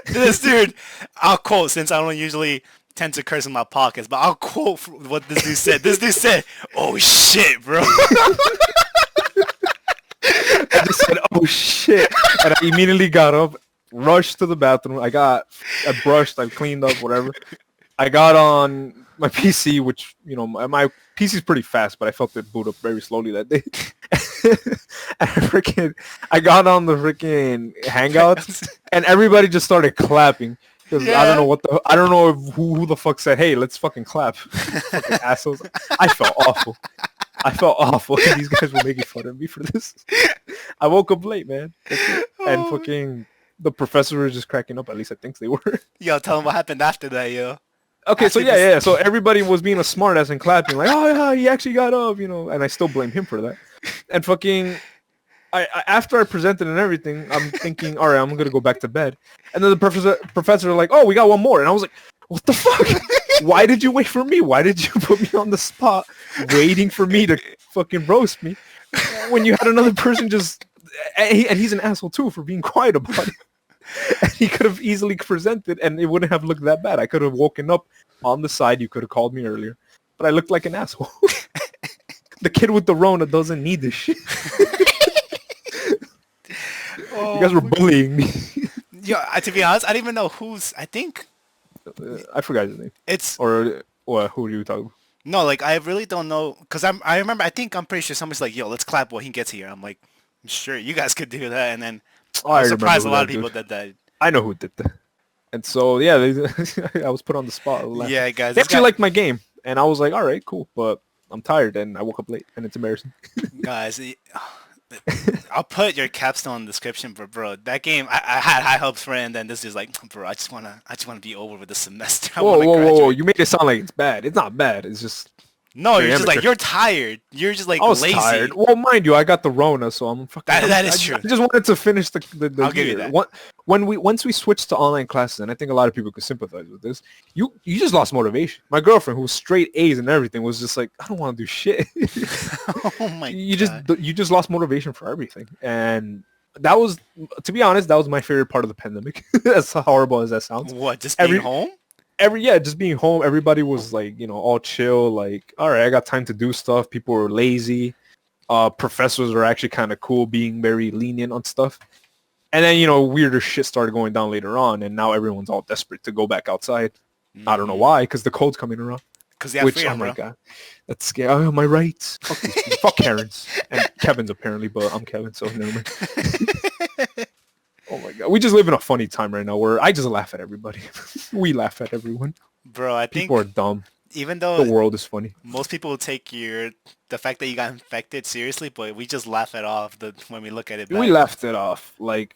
This dude, I'll quote, since I don't usually tend to curse in my pockets, but I'll quote what this dude said. This dude said, "Oh shit, bro." I just said, "Oh shit," and I immediately got up, rushed to the bathroom. I brushed, I cleaned up, whatever. I got on my PC, which my PC's pretty fast, but I felt it boot up very slowly that day. And I got on the freaking Hangouts, and everybody just started clapping. Because I don't know who the fuck said, "Hey, let's fucking clap." Fucking assholes. I felt awful. These guys were making fun of me for this. I woke up late, man. And fucking the professor was just cracking up. At least I think they were. Yo, tell them what happened after that, yo. Okay, so yeah. So everybody was being a smartass and clapping, like, "Oh yeah, he actually got up," and I still blame him for that. And fucking, I after I presented and everything, I'm thinking, all right, I'm gonna go back to bed. And then the professor like, "Oh, we got one more," and I was like, "What the fuck? Why did you wait for me? Why did you put me on the spot, waiting for me to fucking roast me, when you had another person just?" And he's an asshole too for being quiet about it. And he could have easily presented, and it wouldn't have looked that bad. I could have woken up on the side. You could have called me earlier, but I looked like an asshole. The kid with the Rona doesn't need this shit. You guys were bullying me. Yeah, to be honest, I didn't even know who's. I think I forgot his name. Who are you talking about? No, like I really don't know, because I remember. I think I'm pretty sure somebody's like, "Yo, let's clap when he gets here." I'm like, "Sure, you guys could do that," and then. I was surprised a lot of people did that. I know who did that. And so, yeah, I was put on the spot. Yeah, guys. They actually liked my game. And I was like, all right, cool. But I'm tired and I woke up late and it's embarrassing. Guys, I'll put your capstone in the description, but bro, that game, I had high hopes for it, and then this is like, bro, I just wanna be over with the semester. Whoa. You made it sound like it's bad. It's not bad. It's just... No, you're just like, you're tired. You're just like lazy. Tired. Well, mind you, I got the Rona, so I'm fucking... That is true. I just wanted to finish the I'll year. give you that. Once we switched to online classes, and I think a lot of people could sympathize with this, you just lost motivation. My girlfriend, who was straight A's and everything, was just like, I don't want to do shit. Oh my God. You just lost motivation for everything. And that was, to be honest, that was my favorite part of the pandemic. As horrible as that sounds. What, just being home? Just being home. Everybody was like, all chill, like, all right, I got time to do stuff. People were lazy. Professors were actually kind of cool, being very lenient on stuff. And then, weirder shit started going down later on, and now everyone's all desperate to go back outside. I don't know why, because the cold's coming around. Because they have freedom, oh my God, that's scary. Oh, my rights. Fuck these people. Fuck Karens. And Kevin's apparently, but I'm Kevin, so never mind. Oh my God, we just live in a funny time right now where I just laugh at everybody. We laugh at everyone. Bro, I think people are dumb. Even though the world is funny, most people will take the fact that you got infected seriously, but we just laugh it off when we look at it back. We laughed it off, like,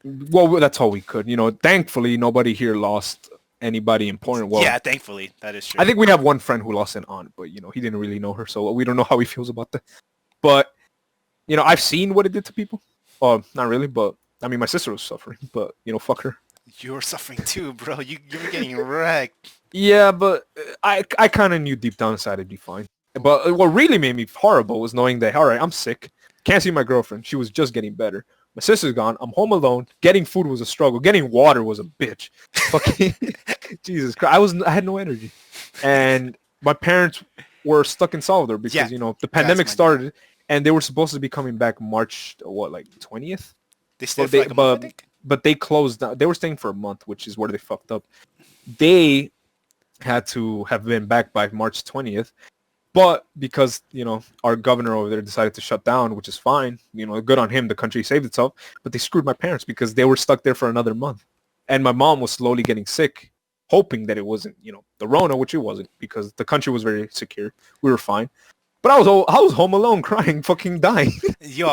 well, that's all we could. Thankfully, nobody here lost anybody important. Well, yeah, thankfully, that is true. I think we have one friend who lost an aunt, but he didn't really know her, so we don't know how he feels about that. But I've seen what it did to people. Not really, but I mean, my sister was suffering, but fuck her. You were suffering too, bro. You were getting wrecked. Yeah, but I kind of knew deep down inside I'd be fine. But what really made me horrible was knowing that, all right, I'm sick. Can't see my girlfriend. She was just getting better. My sister's gone. I'm home alone. Getting food was a struggle. Getting water was a bitch. Fucking Jesus Christ. I had no energy. And my parents were stuck in Salvador because, the pandemic started and they were supposed to be coming back March, 20th? They stayed for like a month, I think? But they closed down. They were staying for a month, which is where they fucked up. They had to have been back by March 20th. But because, our governor over there decided to shut down, which is fine, good on him, the country saved itself. But they screwed my parents because they were stuck there for another month. And my mom was slowly getting sick, hoping that it wasn't, the Rona, which it wasn't, because the country was very secure. We were fine. But I was home alone crying, fucking dying. Yo,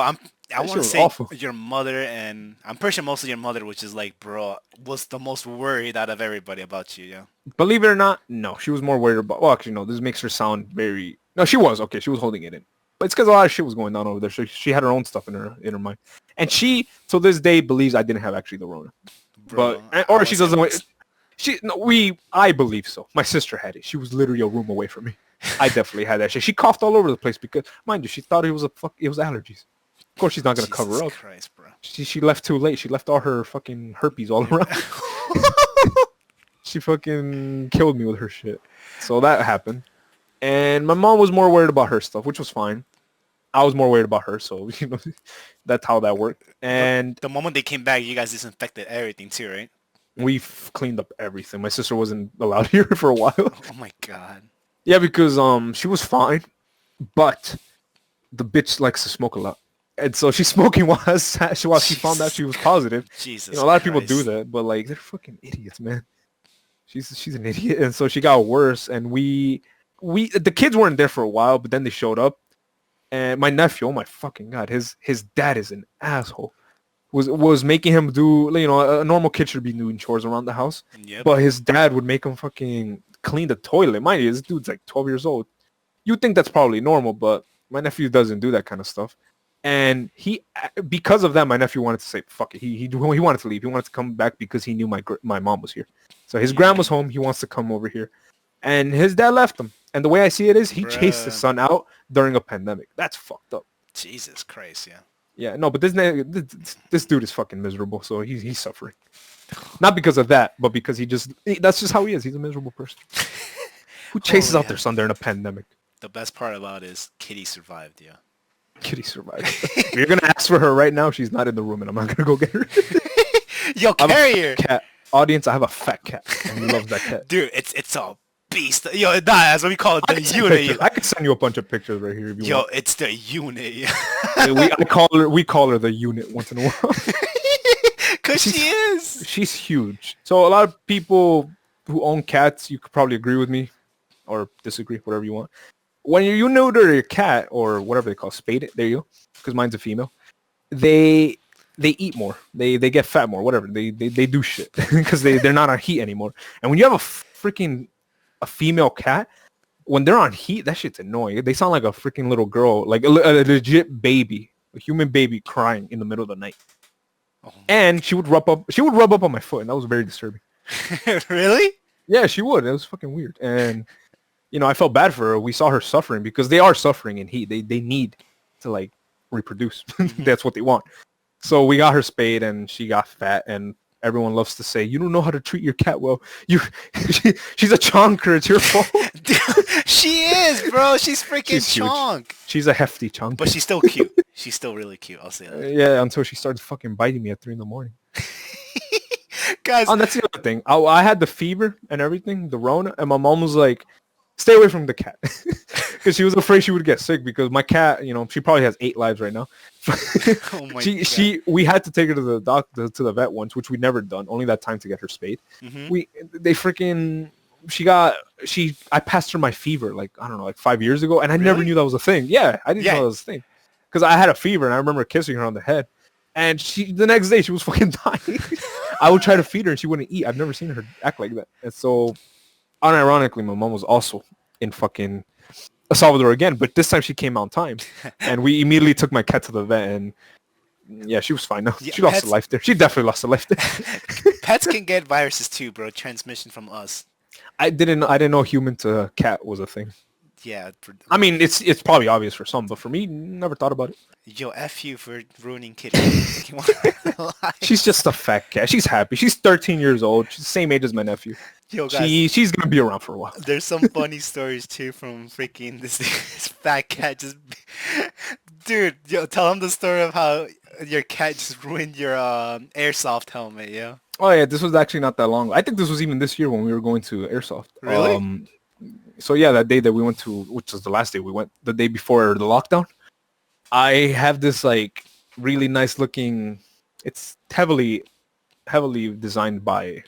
I want to say awful. Your mother, and I'm pretty sure mostly your mother, which is like, bro, was the most worried out of everybody about you, yeah. Believe it or not, no, she was more worried about. Well, actually, no, this makes her sound very. No, she was okay. She was holding it in, but it's because a lot of shit was going on over there. So she had her own stuff in her mind, and she to this day believes I didn't have actually the Rona, bro, but or she doesn't. I believe so. My sister had it. She was literally a room away from me. I definitely had that shit. She coughed all over the place because, mind you, she thought it was allergies. Of course, she's not gonna cover up. Christ, bro. She left too late. She left all her fucking herpes all around. She fucking killed me with her shit. So that happened. And my mom was more worried about her stuff, which was fine. I was more worried about her, so that's how that worked. And the moment they came back, you guys disinfected everything too, right? We've cleaned up everything. My sister wasn't allowed here for a while. Oh my god. Yeah, because she was fine, but the bitch likes to smoke a lot. And so she's smoking while she found out she was positive. Jesus, a lot of people do that, but like they're fucking idiots, man. She's an idiot, and so she got worse. And we the kids weren't there for a while, but then they showed up. And my nephew, oh my fucking god, his dad is an asshole. Was making him do, a normal kid should be doing chores around the house, but his dad would make him fucking clean the toilet. Mind you, this dude's like 12 years old. You'd think that's probably normal, but my nephew doesn't do that kind of stuff. And because of that, my nephew wanted to say, fuck it. He wanted to leave. He wanted to come back because he knew my mom was here. So his grandma's home. He wants to come over here. And his dad left him. And the way I see it is he chased his son out during a pandemic. That's fucked up. Jesus Christ, yeah. Yeah, no, but this dude is fucking miserable. So he's suffering. Not because of that, but because that's just how he is. He's a miserable person. Who chases out their son during a pandemic? The best part about it is Kitty survived, yeah. Kitty survived. If you're going to ask for her right now, she's not in the room, and I'm not going to go get her. Yo, carry her. Cat. Audience, I have a fat cat, and he loves that cat. Dude, it's a beast. Yo, that's what we call it, the unit. I could send you a bunch of pictures right here if you want. Yo, it's the unit. We call her the unit once in a while. Because she is. She's huge. So a lot of people who own cats, you could probably agree with me or disagree, whatever you want. When you neuter your cat or whatever they call spade it, there you go, because mine's a female, they eat more. They get fat more, whatever. They do shit because they're not on heat anymore. And when you have a female cat, when they're on heat, that shit's annoying. They sound like a freaking little girl, like a legit baby, a human baby crying in the middle of the night. Oh. And she would rub up on my foot, and that was very disturbing. Really? Yeah, she would. It was fucking weird. And I felt bad for her. We saw her suffering because they are suffering in heat. They need to like reproduce. That's what they want. So we got her spayed and she got fat, and everyone loves to say, you don't know how to treat your cat well. She's a chonker. It's your fault. She is, bro. She's freaking chonk. She's a hefty chonk. But she's still cute. She's still really cute. I'll say that. Yeah, until she starts fucking biting me at 3 a.m. Guys. Oh, that's the other thing. I had the fever and everything, the Rona, and my mom was like, stay away from the cat. Because she was afraid she would get sick because my cat, she probably has 8 lives right now. Oh my God. We had to take her to the doctor, to the vet once, which we'd never done. Only that time to get her spayed. Mm-hmm. I passed her my fever, like, I don't know, like 5 years ago. And I never knew that was a thing. Yeah, I didn't know that was a thing. Because I had a fever and I remember kissing her on the head. And the next day she was fucking dying. I would try to feed her and she wouldn't eat. I've never seen her act like that. And so, unironically, my mom was also in fucking El Salvador again, but this time she came on time. And we immediately took my cat to the vet, and yeah, she was fine now. Yeah, she lost a life there. She definitely lost a life there. Pets can get viruses too, bro. Transmission from us. I didn't know human to cat was a thing. Yeah. I mean, it's probably obvious for some, but for me, never thought about it. Yo, F you for ruining Kitty. She's just a fat cat. She's happy. She's 13 years old. She's the same age as my nephew. Yo, guys, she's going to be around for a while. There's some funny stories, too, from freaking this fat cat just... Dude, yo, tell him the story of how your cat just ruined your airsoft helmet, yeah? Oh, yeah, this was actually not that long. I think this was even this year when we were going to airsoft. Really? So, yeah, that day that we went to, which was the last day we went, the day before the lockdown, I have this, like, really nice looking... It's heavily designed by...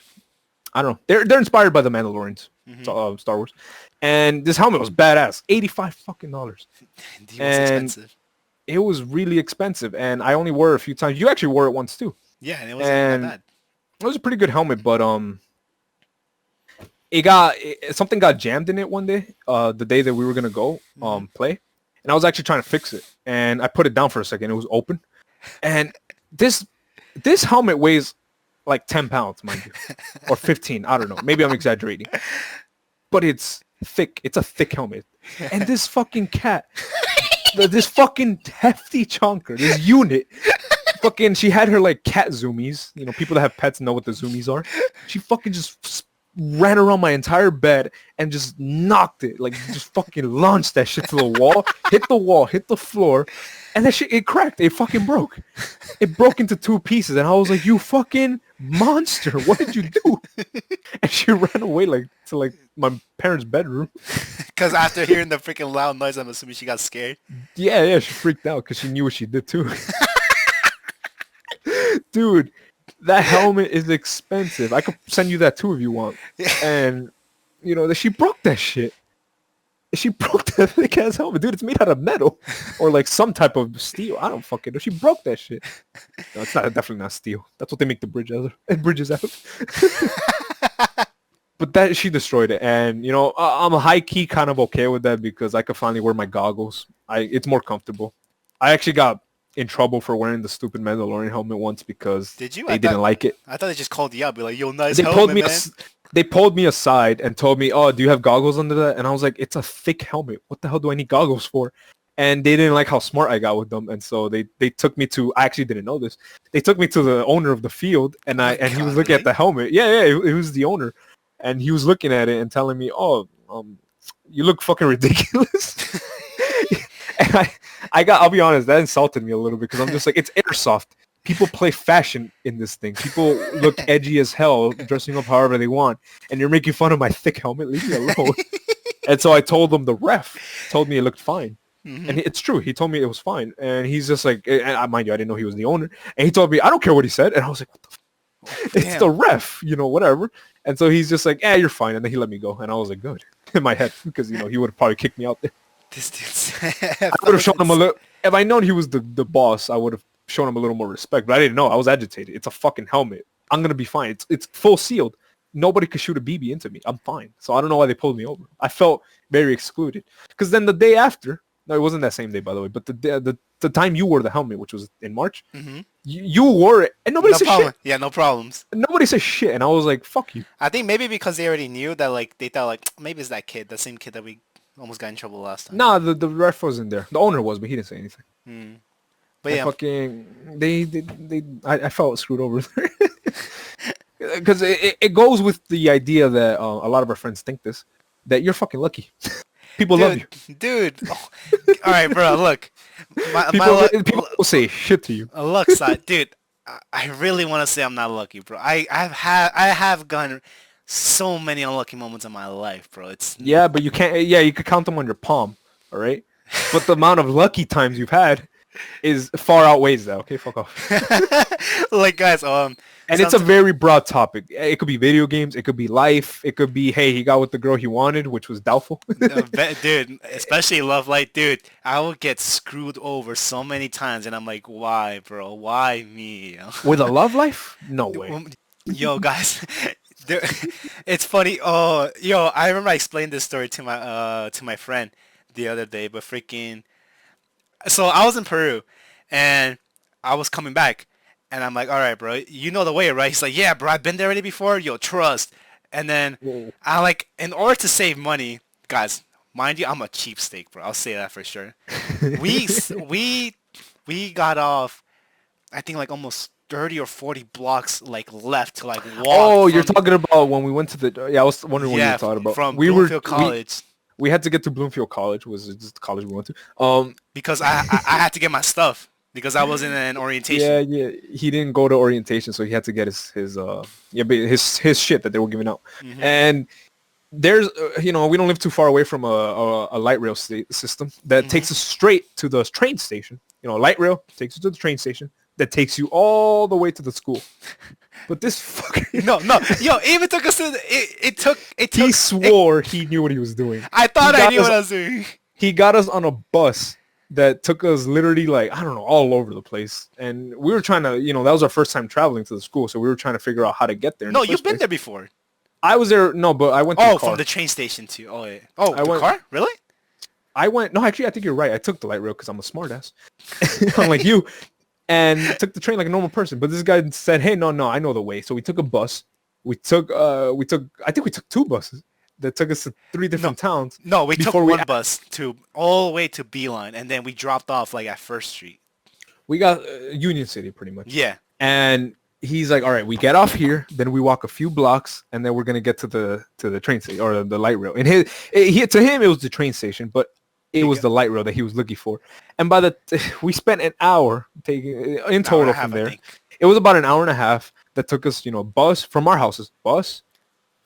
I don't know. They're inspired by the Mandalorians, Star Wars, and this helmet was badass. $85 fucking. It was expensive. it was really expensive, and I only wore it a few times. You actually wore it once too. Yeah, and it wasn't that bad. It was a pretty good helmet, but something got jammed in it one day. The day that we were gonna go play, and I was actually trying to fix it, and I put it down for a second. It was open, and this helmet weighs like 10 pounds, mind you, or 15. I don't know. Maybe I'm exaggerating, but it's thick. It's a thick helmet, and this fucking cat, this fucking hefty chonker, this unit. Fucking, she had her like cat zoomies. You know, people that have pets know what the zoomies are. She fucking just ran around my entire bed and just knocked it, like just fucking launched that shit to the wall, hit the floor, and that shit, it cracked. It fucking broke. It broke into 2 pieces, and I was like, "You fucking monster! What did you do?" And she ran away to my parents' bedroom. Because after hearing the freaking loud noise, I'm assuming she got scared. Yeah, she freaked out because she knew what she did too. Dude, that helmet is expensive. I could send you that too if you want. And, you know, she broke that shit. She broke that thick ass helmet. Dude, it's made out of metal. Or like some type of steel. I don't fucking know. She broke that shit. No, it's definitely not steel. That's what they make the bridges out of. But she destroyed it. And, you know, I'm high-key kind of okay with that because I could finally wear my goggles. It's more comfortable. I actually got in trouble for wearing the stupid Mandalorian helmet once because they didn't like it. I thought they just called you up, be like, "Yo, nice helmet, man." They pulled me aside and told me, "Oh, do you have goggles under that?" And I was like, "It's a thick helmet. What the hell do I need goggles for?" And they didn't like how smart I got with them, and so they took me to. I actually didn't know this. They took me to the owner of the field, and he was looking at the helmet. Yeah, he was the owner, and he was looking at it and telling me, "Oh, you look fucking ridiculous." And I'll be honest, that insulted me a little bit because I'm just like, it's airsoft. People play fashion in this thing. People look edgy as hell, dressing up however they want, and you're making fun of my thick helmet. Leave me alone. And so I told them the ref told me it looked fine. And it's true. He told me it was fine. And he's just like, and mind you, I didn't know he was the owner. And he told me, I don't care what he said. And I was like, what the fuck? It's the ref, you know, whatever. And so he's just like, you're fine. And then he let me go. And I was like, good. In my head. Because, you know, he would have probably kicked me out there. This dude's I would have shown him a little. If I known he was the boss, I would have shown him a little more respect. But I didn't know. I was agitated. It's a fucking helmet. I'm gonna be fine. It's full sealed. Nobody could shoot a BB into me. I'm fine. So I don't know why they pulled me over. I felt very excluded. Because then the day after, no, it wasn't that same day, by the way. But the time you wore the helmet, which was in March, you wore it, and nobody said shit. Yeah, no problems. Nobody said shit, and I was like, "Fuck you." I think maybe because they already knew that, like, they thought, like, maybe it's that kid, the same kid that we almost got in trouble last time. Nah, the ref wasn't there. The owner was, but he didn't say anything. But yeah, fucking I felt screwed over there because it goes with the idea that a lot of our friends think this, that you're fucking lucky. People love you, dude. Oh, all right, bro. Look, people will say shit to you. Look, side, dude. I really want to say I'm not lucky, bro. I have gone so many unlucky moments in my life, bro. But you can't. Yeah, you could count them on your palm. All right, but the amount of lucky times you've had is far outweighs that. Okay, fuck off. Like, guys, and it's a very broad topic. It could be video games. It could be life. It could be, hey, he got with the girl he wanted, which was doubtful. Dude, especially love life, dude. I will get screwed over so many times, and I'm like, why, bro? Why me? With a love life? No way. Yo, guys. It's funny. Oh, yo, I remember I explained this story to my friend the other day, but freaking. So I was in Peru, and I was coming back, and I'm like, all right, bro, you know the way, right? He's like, yeah, bro, I've been there already before. Yo, trust. And then I like, in order to save money, guys, mind you, I'm a cheapskate, bro. I'll say that for sure. we got off, I think like almost 30 or 40 blocks like left to like walk. Oh, you're talking about when we went to the. Yeah, I was wondering what you were talking about. From Bloomfield College. We had to get to Bloomfield College, was just the college we went to. Because I had to get my stuff because I was in an orientation. Yeah. He didn't go to orientation, so he had to get his shit that they were giving out. And there's, we don't live too far away from a light rail system that takes us straight to the train station. Light rail takes you to the train station that takes you all the way to the school. But this fucking yo, even took us to it took. He swore he knew what he was doing. I thought I knew what I was doing. He got us on a bus that took us literally like, I don't know, all over the place. And we were trying to, that was our first time traveling to the school. So we were trying to figure out how to get there. No, you've been there before. I was there. No, but I went to the car. From the train station too. Oh, yeah. Oh, the car? Really? No, actually, I think you're right. I took the light rail because I'm a smartass. Unlike you. And took the train like a normal person. But this guy said, hey, no, I know the way. So we took a bus. I think we took 2 buses that took us to 3 different towns. No, we took one bus all the way to Beeline, and then we dropped off like at First Street. We got Union City pretty much. Yeah. And he's like, all right, we get off here, then we walk a few blocks, and then we're gonna get to the train station or the light rail. And to him, it was the train station, but it was the light rail that he was looking for. And we spent an hour taking in total from there. It was about an hour and a half that took us, bus from our houses,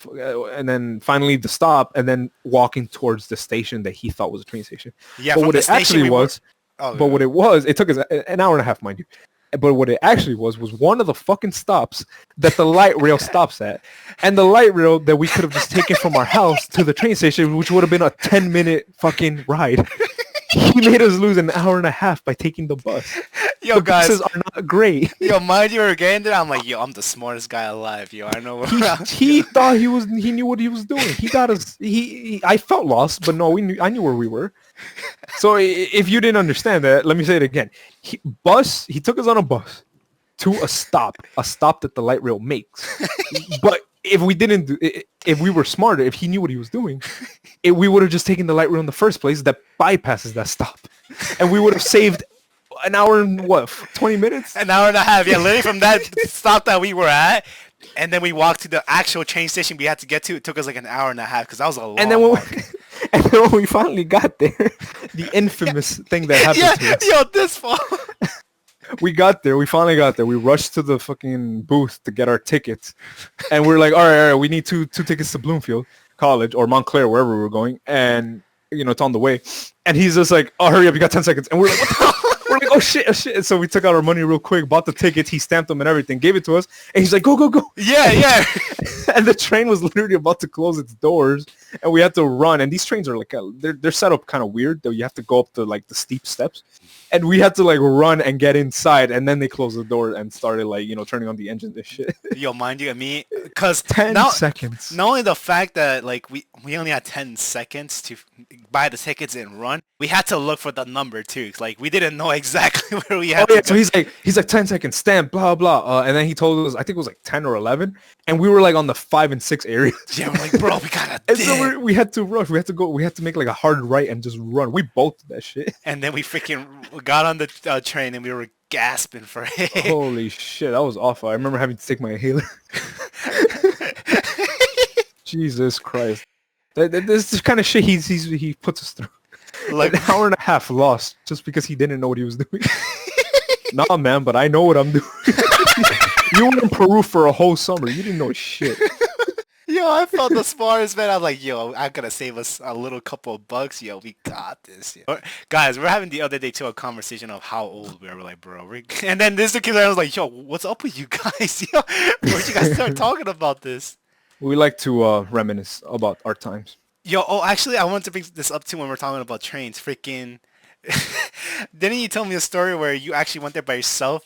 and then finally the stop, and then walking towards the station that he thought was a train station. Yeah, but what it actually was, it took us an hour and a half, mind you. But what it actually was one of the fucking stops that the light rail stops at. And the light rail that we could have just taken from our house to the train station, which would have been a 10-minute fucking ride. He made us lose an hour and a half by taking the bus. Yo, guys, buses are not great. Yo, mind you were getting there. I'm like, yo, I'm the smartest guy alive. Yo, I know. He thought he knew what he was doing. He got us. I felt lost, but no, I knew where we were. So if you didn't understand that, let me say it again. He took us on a bus to a stop that the light rail makes. But if we were smarter, if he knew what he was doing, we would have just taken the light rail in the first place that bypasses that stop, and we would have saved an hour and 20 minutes? An hour and a half. Yeah, literally from that stop that we were at, and then we walked to the actual train station we had to get to. It took us like an hour and a half because that was a long. And then when we finally got there, the infamous thing that happened to us. Yo, this fall. We finally got there. We rushed to the fucking booth to get our tickets. And we're like, all right, we need two tickets to Bloomfield College or Montclair, wherever we were going. And, it's on the way. And he's just like, oh, hurry up, you got 10 seconds. And we're like, what the hell? We're like, oh shit. And so we took out our money real quick, bought the tickets, he stamped them and everything, gave it to us. And he's like, go. Yeah. And the train was literally about to close its doors. And we had to run. And these trains are like, they're set up kind of weird, though. You have to go up the steep steps. And we had to run and get inside, and then they closed the door and started turning on the engines and shit. Yo, mind you, me, because 10 seconds. Not only the fact that we only had 10 seconds to buy the tickets and run, we had to look for the number too. We didn't know exactly where we had. So he's like 10 seconds stamp, blah blah, and then he told us I think it was 10 or 11, and we were on the 5 and 6 areas. Yeah, we're like, bro, we gotta. And so we had to rush. We had to go. We had to make a hard right and just run. We both did that shit. And then we freaking got on the train and we were gasping for it. Holy shit, that was awful. I remember having to take my inhaler. Jesus Christ. This is kind of shit he puts us through. An hour and a half lost just because he didn't know what he was doing. Nah, man, but I know what I'm doing. You were in Peru for a whole summer. You didn't know shit. Yo, I felt the smartest, man. I was like, yo, I gotta save us a little couple of bucks. Yo, we got this. Yo. Guys, we're having the other day, too, a conversation of how old we are. We're like, bro. And then this kid was like, yo, what's up with you guys? Yo, where'd you guys start talking about this? We like to reminisce about our times. Yo, actually, I wanted to bring this up, too, when we're talking about trains. Freaking... Didn't you tell me a story where you actually went there by yourself?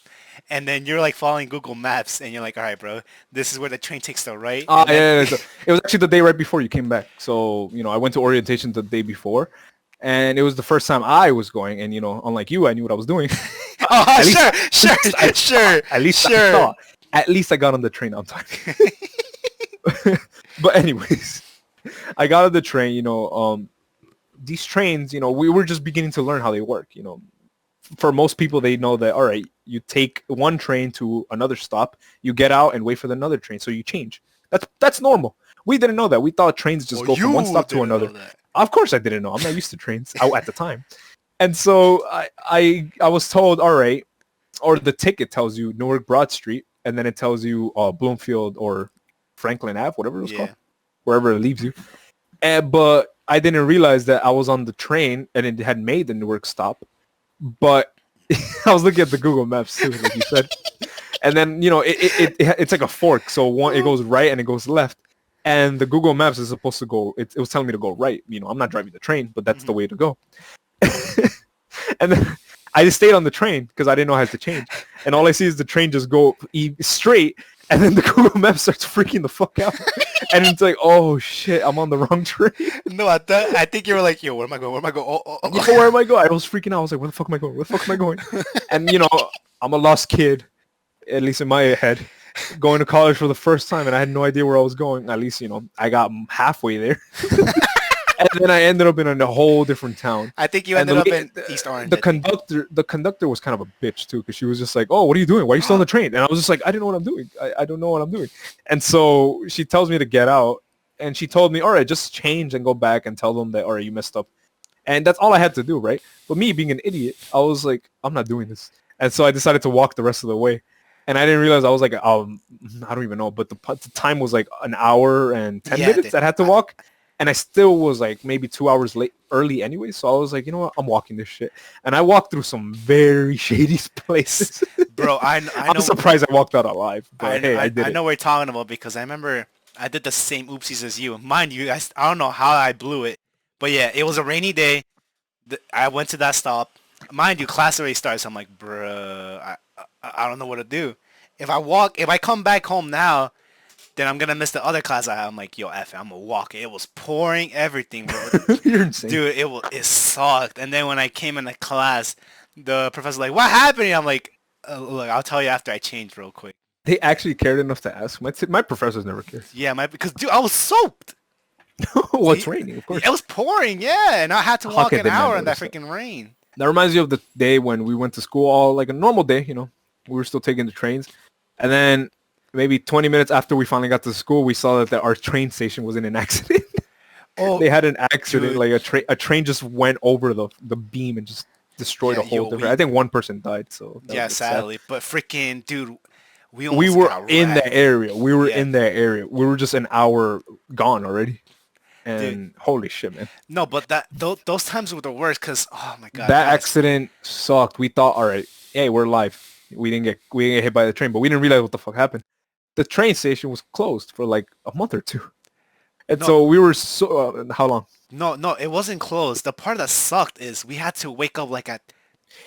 And then you're following Google Maps, and you're like, all right, bro, this is where the train takes the right. Yeah. It was actually the day right before you came back. So, I went to orientation the day before, and it was the first time I was going. And, unlike you, I knew what I was doing. Sure. At least I got on the train on time. But anyways, I got on the train, these trains, we were just beginning to learn how they work, For most people, they know that, all right, you take one train to another stop, you get out and wait for another train, so you change. That's normal. We didn't know that. We thought trains just go from one stop to another. Of course I didn't know. I'm not used to trains at the time. And so I was told, all right, or the ticket tells you Newark Broad Street, and then it tells you Bloomfield or Franklin Ave, whatever it was called, wherever it leaves you. But I didn't realize that I was on the train and it had made the Newark stop. But I was looking at the Google Maps too, like you said. And then, it's like a fork. So it goes right and it goes left. And the Google Maps is supposed to go, it was telling me to go right. I'm not driving the train, but that's the way to go. And then I just stayed on the train because I didn't know I had to change. And all I see is the train just go straight. And then the Google Maps starts freaking the fuck out. And it's like, oh shit, I'm on the wrong train. No, I think you were like, yo, where am I going? Where am I going? Yeah, where am I going? I was freaking out. I was like, where the fuck am I going? Where the fuck am I going? And, you know, I'm a lost kid, at least in my head, going to college for the first time. And I had no idea where I was going. At least, you know, I got halfway there. And then I ended up in a whole different town. I think you ended up in East Orange. The conductor was kind of a bitch too, because she was just like, "Oh, what are you doing? Why are you still on the train?" And I was just like, "I didn't know what I'm doing. I don't know what I'm doing." And so she tells me to get out, and she told me, "All right, just change and go back and tell them that, all right, you messed up." And that's all I had to do, right? But me being an idiot, I was like, "I'm not doing this," and so I decided to walk the rest of the way. And I didn't realize I was like, I don't even know, but the time was like an hour and 10 minutes I had to walk. And I still was like maybe 2 hours early anyway. So I was like, you know what? I'm walking this shit. And I walked through some very shady places. Bro, I'm surprised I walked out alive. But I did I know what you're talking about because I remember I did the same oopsies as you. Mind you, I don't know how I blew it. But yeah, it was a rainy day. I went to that stop. Mind you, class already starts. I'm like, bruh, I don't know what to do. If I come back home now, then I'm gonna miss the other class I have. I'm like, yo, F it, I'm gonna walk it. It was pouring everything, bro. You're insane. Dude, it sucked. And then when I came into class, the professor's like, what happened? I'm like, look, I'll tell you after I change real quick. They actually cared enough to ask. My professors never cared. Yeah, because dude, I was soaked. Well, it's raining, of course. It was pouring, yeah, and I had to walk an hour in that freaking rain. That reminds me of the day when we went to school, all like a normal day, you know. We were still taking the trains. And then maybe 20 minutes after we finally got to school, we saw that our train station was in an accident. Oh, they had an accident. Dude. Like a train just went over the beam and just destroyed a whole different. I think one person died. So yeah, sadly. Sad. But freaking dude, we were in that area. We were in that area. We were just an hour gone already. And dude, holy shit, man. No, but those times were the worst because oh my god, that accident sucked. We thought, all right, hey, we're alive. We didn't get hit by the train, but we didn't realize what the fuck happened. The train station was closed for like a month or two. And so we were how long? No, it wasn't closed. The part that sucked is we had to wake up like at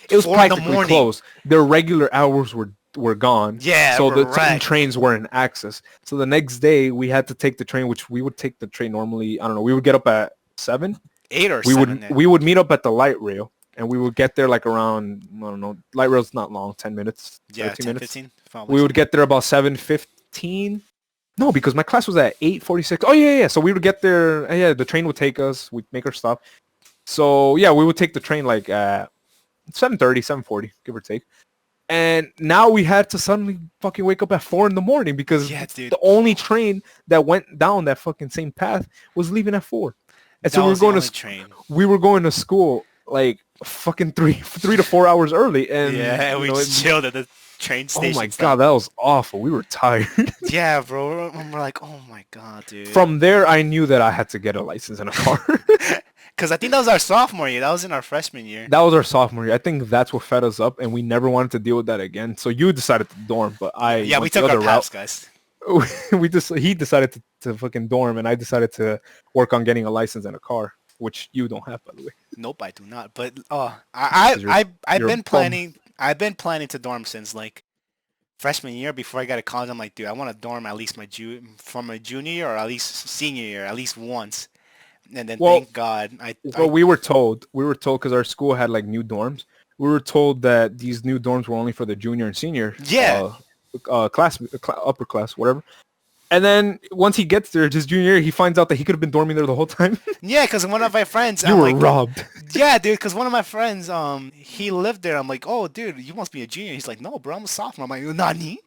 it was practically closed. Their regular hours were gone. Yeah, so the trains were in access. So the next day we had to take the train, which we would take the train normally. I don't know. We would get up at 7, 8 or 7. We would meet up at the light rail. And we would get there like around, I don't know, light rail's not long, 10 minutes, 13 minutes. 15. We would get there about 7:15. No, because my class was at 8:46. Oh, yeah. So we would get there. Yeah, the train would take us. We'd make our stop. So, yeah, we would take the train like at 7:30, 7:40, give or take. And now we had to suddenly fucking wake up at 4 in the morning because the only train that went down that fucking same path was leaving at 4. And so we were going to school like fucking 3 to 4 hours early, and we just chilled at the train station. Oh my god, that was awful. We were tired. Yeah, bro. We're like, oh my god, dude. From there, I knew that I had to get a license and a car. Because I think that was our sophomore year. That was in our freshman year. That was our sophomore year. I think that's what fed us up, and we never wanted to deal with that again. So you decided to dorm, but we took our paths, guys. He decided to fucking dorm, and I decided to work on getting a license and a car. Which you don't have, by the way. Nope, I do not. But I've been planning. I've been planning to dorm since like freshman year. Before I got to college, I'm like, dude, I want to dorm at least from my junior year or at least senior year, at least once. And then thank God, we were told because our school had like new dorms. We were told that these new dorms were only for the junior and senior. Yeah. Upper class, whatever. And then once he gets there, his junior year, he finds out that he could have been dorming there the whole time. Yeah, because one of my friends... You were robbed. Yeah, dude, because one of my friends, he lived there. I'm like, oh, dude, you must be a junior. He's like, no, bro, I'm a sophomore. I'm like, nani?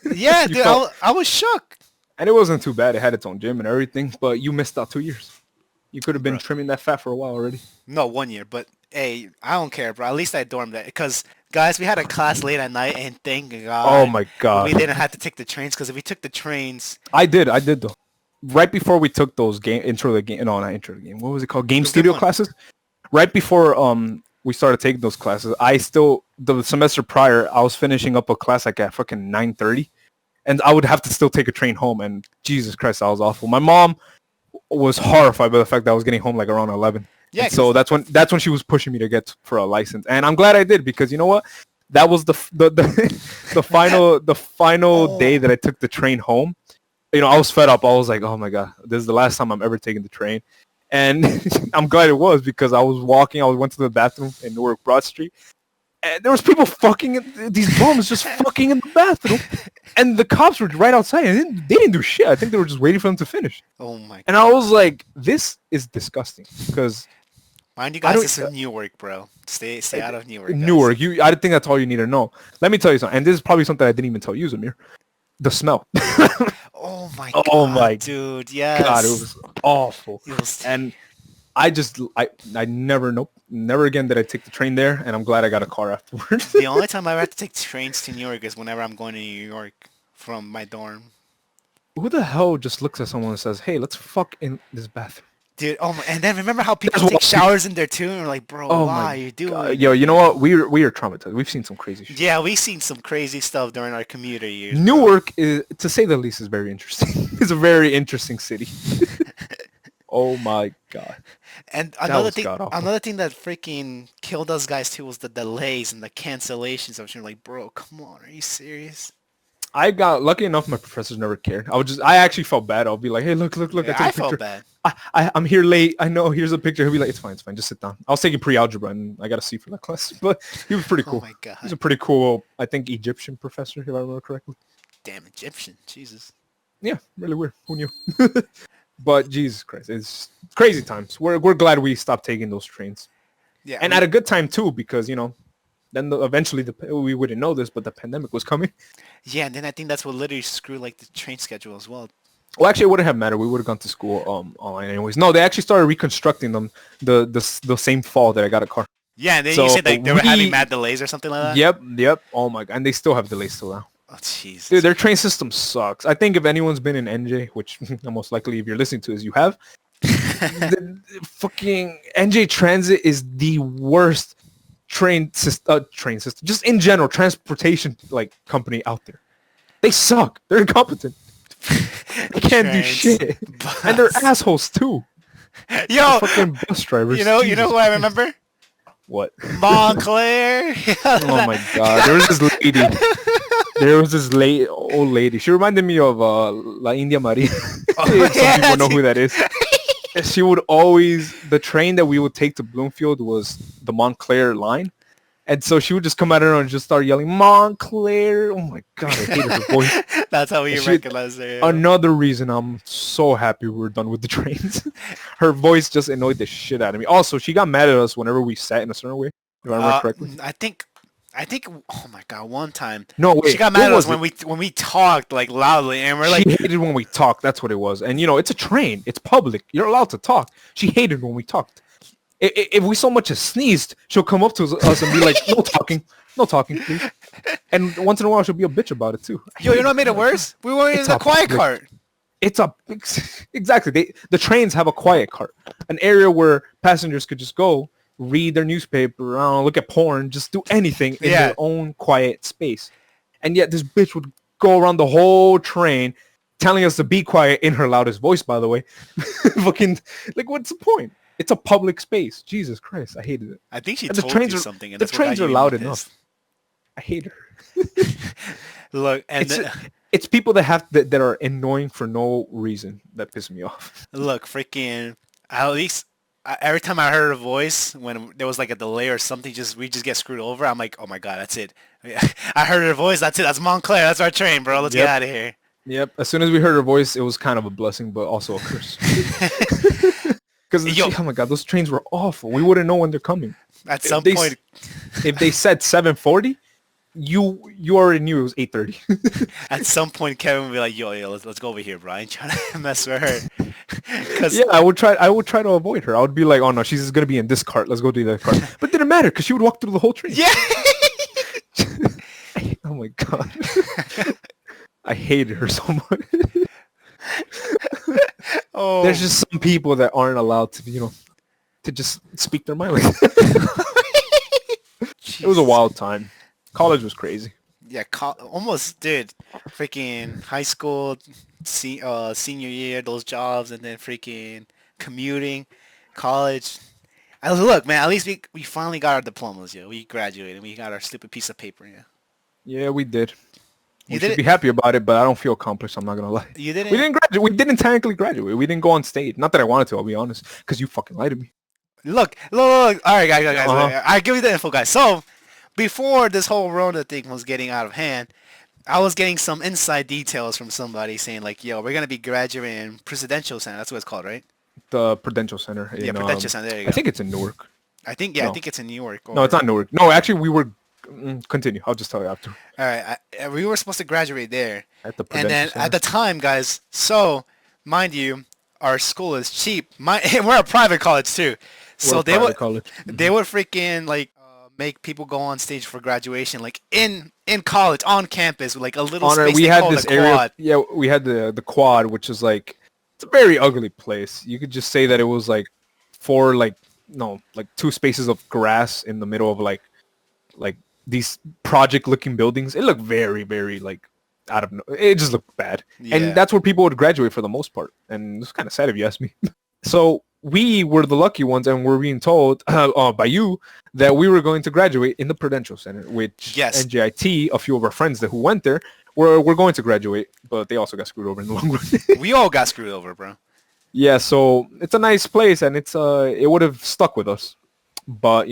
Yeah, dude, I was shook. And it wasn't too bad. It had its own gym and everything, but you missed out 2 years. You could have been trimming that fat for a while already. No, 1 year, but hey, I don't care, bro. At least I dormed there. Because, guys, we had a class late at night, and thank God. Oh, my God. We didn't have to take the trains, because if we took the trains... I did, though. Right before we took those what was it called? Game studio classes? Right before we started taking those classes, the semester prior, I was finishing up a class like at fucking 9:30. And I would have to still take a train home, and Jesus Christ, that was awful. My mom was horrified by the fact that I was getting home like around 11. Yeah. And so that's when she was pushing me to get for a license, and I'm glad I did, because you know what? That was the final day that I took the train home. I was fed up. I was like, oh my god, this is the last time I'm ever taking the train, and I'm glad it was, because I went to the bathroom in Newark Broad Street, and there was people these bums just fucking in the bathroom, and the cops were right outside, and they didn't do shit. I think they were just waiting for them to finish. Oh my god. And I was like, this is disgusting, because mind you guys, this is Newark, bro. Stay out of Newark. Newark, I think that's all you need to know. Let me tell you something, and this is probably something I didn't even tell you, Zamir. The smell. Oh my god, dude, yes. God, it was awful. And I never again did I take the train there, and I'm glad I got a car afterwards. The only time I ever had to take trains to New York is whenever I'm going to New York from my dorm. Who the hell just looks at someone and says, hey, let's fuck in this bathroom? Dude, and then remember how people take showers in there too, and we're like, bro, why are you doing? Yo, you know what? We are traumatized. We've seen some crazy shit. Yeah, we've seen some crazy stuff during our commuter years. Newark, is, to say the least, is very interesting. It's a very interesting city. Oh my god. And another thing that freaking killed us guys too was the delays and the cancellations. I was like, bro, come on, are you serious? I got lucky enough. My professors never cared. I actually felt bad. I'll be like, hey, look. Yeah, I felt bad. I'm here late. I know. Here's a picture. He'll be like, it's fine. Just sit down. I was taking pre-algebra, and I got a C for that class. But he was pretty cool. Oh my god. He's a pretty cool, I think, Egyptian professor, if I remember correctly. Damn, Egyptian. Jesus. Yeah, really weird. Who knew? But Jesus Christ, it's crazy times. We're glad we stopped taking those trains. Yeah, and at a good time too, because then eventually we wouldn't know this, but the pandemic was coming. Yeah, and then I think that's what literally screwed like the train schedule as well. Well, actually, it wouldn't have mattered. We would have gone to school online anyways. No, they actually started reconstructing them the same fall that I got a car. Yeah, and then you said like they were having mad delays or something like that. Yep. Oh my god, and they still have delays till now. Oh jeez. Dude, their train system sucks. I think if anyone's been in NJ, which most likely if you're listening to is you have, the fucking NJ Transit is the worst train system, just in general, transportation company out there. They suck. They're incompetent. They can't do shit. Bus. And they're assholes too. Yo, they're fucking bus drivers. You know who I remember? What? Montclair. Oh my god. There was this old lady. She reminded me of La India Maria. Some people know who that is. She would always, the train that we would take to Bloomfield was the Montclair line. And so she would just come out of her and just start yelling, Montclair. Oh my god, I hated her voice. That's how we recognize her. Yeah. Another reason I'm so happy we're done with the trains. Her voice just annoyed the shit out of me. Also, she got mad at us whenever we sat in a certain way. If I remember correctly. I think. Oh my god! One time, no, wait, she got mad at us when we talked loudly, and we're like, she hated when we talked. That's what it was. And it's a train. It's public. You're allowed to talk. She hated when we talked. If we so much as sneezed, she'll come up to us and be like, no talking, please. And once in a while, she'll be a bitch about it too. Yo, you know what made it worse? We were in the quiet cart. Exactly. The trains have a quiet cart, an area where passengers could just go, read their newspaper, look at porn, just do anything in their own quiet space. And yet this bitch would go around the whole train telling us to be quiet in her loudest voice, by the way. Fucking, what's the point? It's a public space. Jesus Christ, I hated it. I think she told you something. And the trains are loud enough. I hate her. Look, and it's people that are annoying for no reason that piss me off. Look, freaking, at least every time I heard her voice when there was a delay or something, we just get screwed over. I'm like, oh my god, that's it. I heard her voice. That's it. That's Montclair. That's our train, bro. Let's get out of here. Yep. As soon as we heard her voice, it was kind of a blessing, but also a curse. Because oh my god, those trains were awful. We wouldn't know when they're coming. At some point, if they said 7:40, you already knew it was 8:30. At some point, Kevin would be like, "Yo, let's go over here, bro. I ain't trying to mess with her." Yeah, I would try to avoid her. I would be like, "Oh no, she's gonna be in this cart. Let's go do that cart." But it didn't matter because she would walk through the whole train. Yeah. Oh my god, I hated her so much. Oh, there's just some people that aren't allowed to, to just speak their mind like that. It was a wild time. College was crazy. Yeah, almost did. Freaking high school, senior year, those jobs, and then freaking commuting, college. Look, man, at least we finally got our diplomas, yo. We graduated. We got our stupid piece of paper, yeah. Yeah, we did. You We did should it? be happy about it, but I don't feel accomplished. I'm not gonna lie. You We didn't? didn't graduate. We didn't technically graduate. We didn't go on stage. Not that I wanted to. I'll be honest, because you fucking lied to me. Look. All right, guys. Uh-huh. I give you the info, guys. So, before this whole Rona thing was getting out of hand, I was getting some inside details from somebody saying like, "Yo, we're gonna be graduating Presidential Center." That's what it's called, right? The Prudential Center. Yeah, Prudential Center. There you I go. think it's in Newark. I think No, it's in New York. no, it's not Newark. No, actually, we were. Continue. I'll just tell you after. All right, we were supposed to graduate there, At the and Prudential then Center. at the time, guys. So, mind you, our school is cheap. We're a private college too, so We're a private college. they would freaking like make people go on stage for graduation, like in college on campus, with like a little space We they had call this the area. quad. Yeah, we had the quad, which is like it's a very ugly place. You could just say that it was like four like two spaces of grass in the middle of like these project looking buildings. It looked very, very like it just looked bad. Yeah. And that's where people would graduate for the most part. And it's kind of sad if you ask me. So we were the lucky ones and we're being told by you that we were going to graduate in the Prudential Center, which Yes. NJIT, a few of our friends who went there, were going to graduate, but they also got screwed over in the long run. We all got screwed over, bro. Yeah, so it's a nice place and it would have stuck with us. But,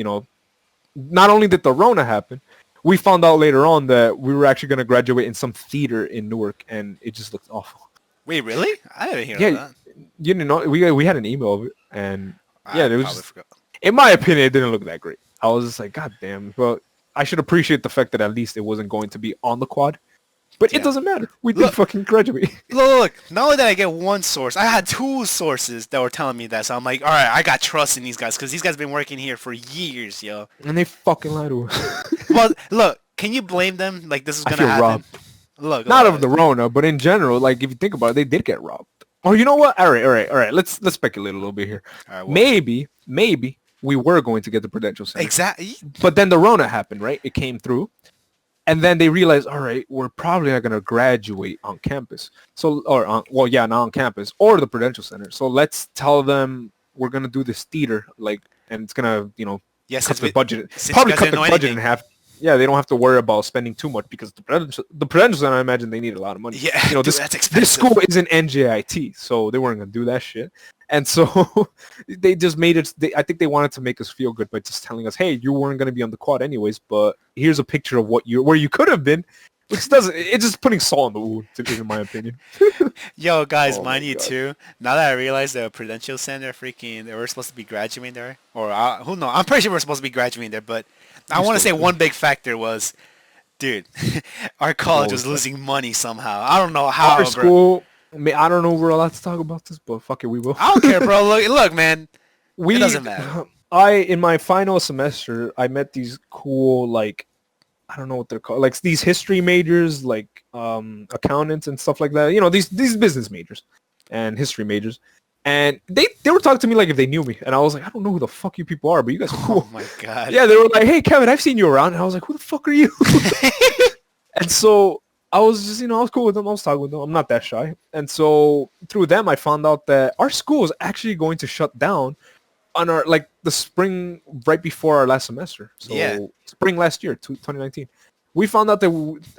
not only did the Rona happen, we found out later on that we were actually going to graduate in some theater in Newark, and it just looked awful. Wait, really? I didn't hear that. You didn't know? We had an email of it, and yeah, it was. Probably forgot. In my opinion, it didn't look that great. I was just like, God damn. But I should appreciate the fact that at least it wasn't going to be on the quad. But it doesn't matter. We did fucking graduate. Look, not only did I get one source, I had two sources that were telling me that. So I'm like, all right, I got trust in these guys because these guys been working here for years, yo. And they fucking lied to us. Well, look, can you blame them? Like this is gonna happen. Robbed. Look, Not of the Rona, but in general, like if you think about it, they did get robbed. Or you know what? All right. Let's speculate a little bit here. All right, Maybe we were going to get the Prudential Center. Exactly. But then the Rona happened, right? It came through. And then they realized, all right, we're probably not going to graduate on campus. So, not on campus or the Prudential Center. So let's tell them we're going to do this theater, and it's going to, cut the budget. Probably cut the budget in half. Yeah, they don't have to worry about spending too much because the Prudential Center, I imagine they need a lot of money. Yeah, dude, that's expensive. This school isn't NJIT, so they weren't going to do that shit. And so they just made it. I think they wanted to make us feel good by just telling us, "Hey, you weren't going to be on the quad anyways, but here's a picture of where you could have been," which doesn't. It's just putting salt in the wound, in my opinion. Yo, guys, mind you too. Now that I realize the Prudential Center, they were supposed to be graduating there, or who knows? I'm pretty sure we're supposed to be graduating there, but I want to say one big factor was, dude, our college was losing money somehow. I don't know how. Our school. I don't know if we're allowed to talk about this, but fuck it, we will. I don't care, bro. Look, man. It doesn't matter. In my final semester, I met these cool, I don't know what they're called, these history majors, accountants and stuff like that. These business majors and history majors. And they were talking to me like if they knew me. And I was like, I don't know who the fuck you people are, but you guys are cool. Oh, my God. Yeah, they were like, hey, Kevin, I've seen you around. And I was like, who the fuck are you? And so I was just, I was cool with them. I was talking with them. I'm not that shy. And so through them, I found out that our school is actually going to shut down on our, the spring right before our last semester. So spring last year, 2019. We found out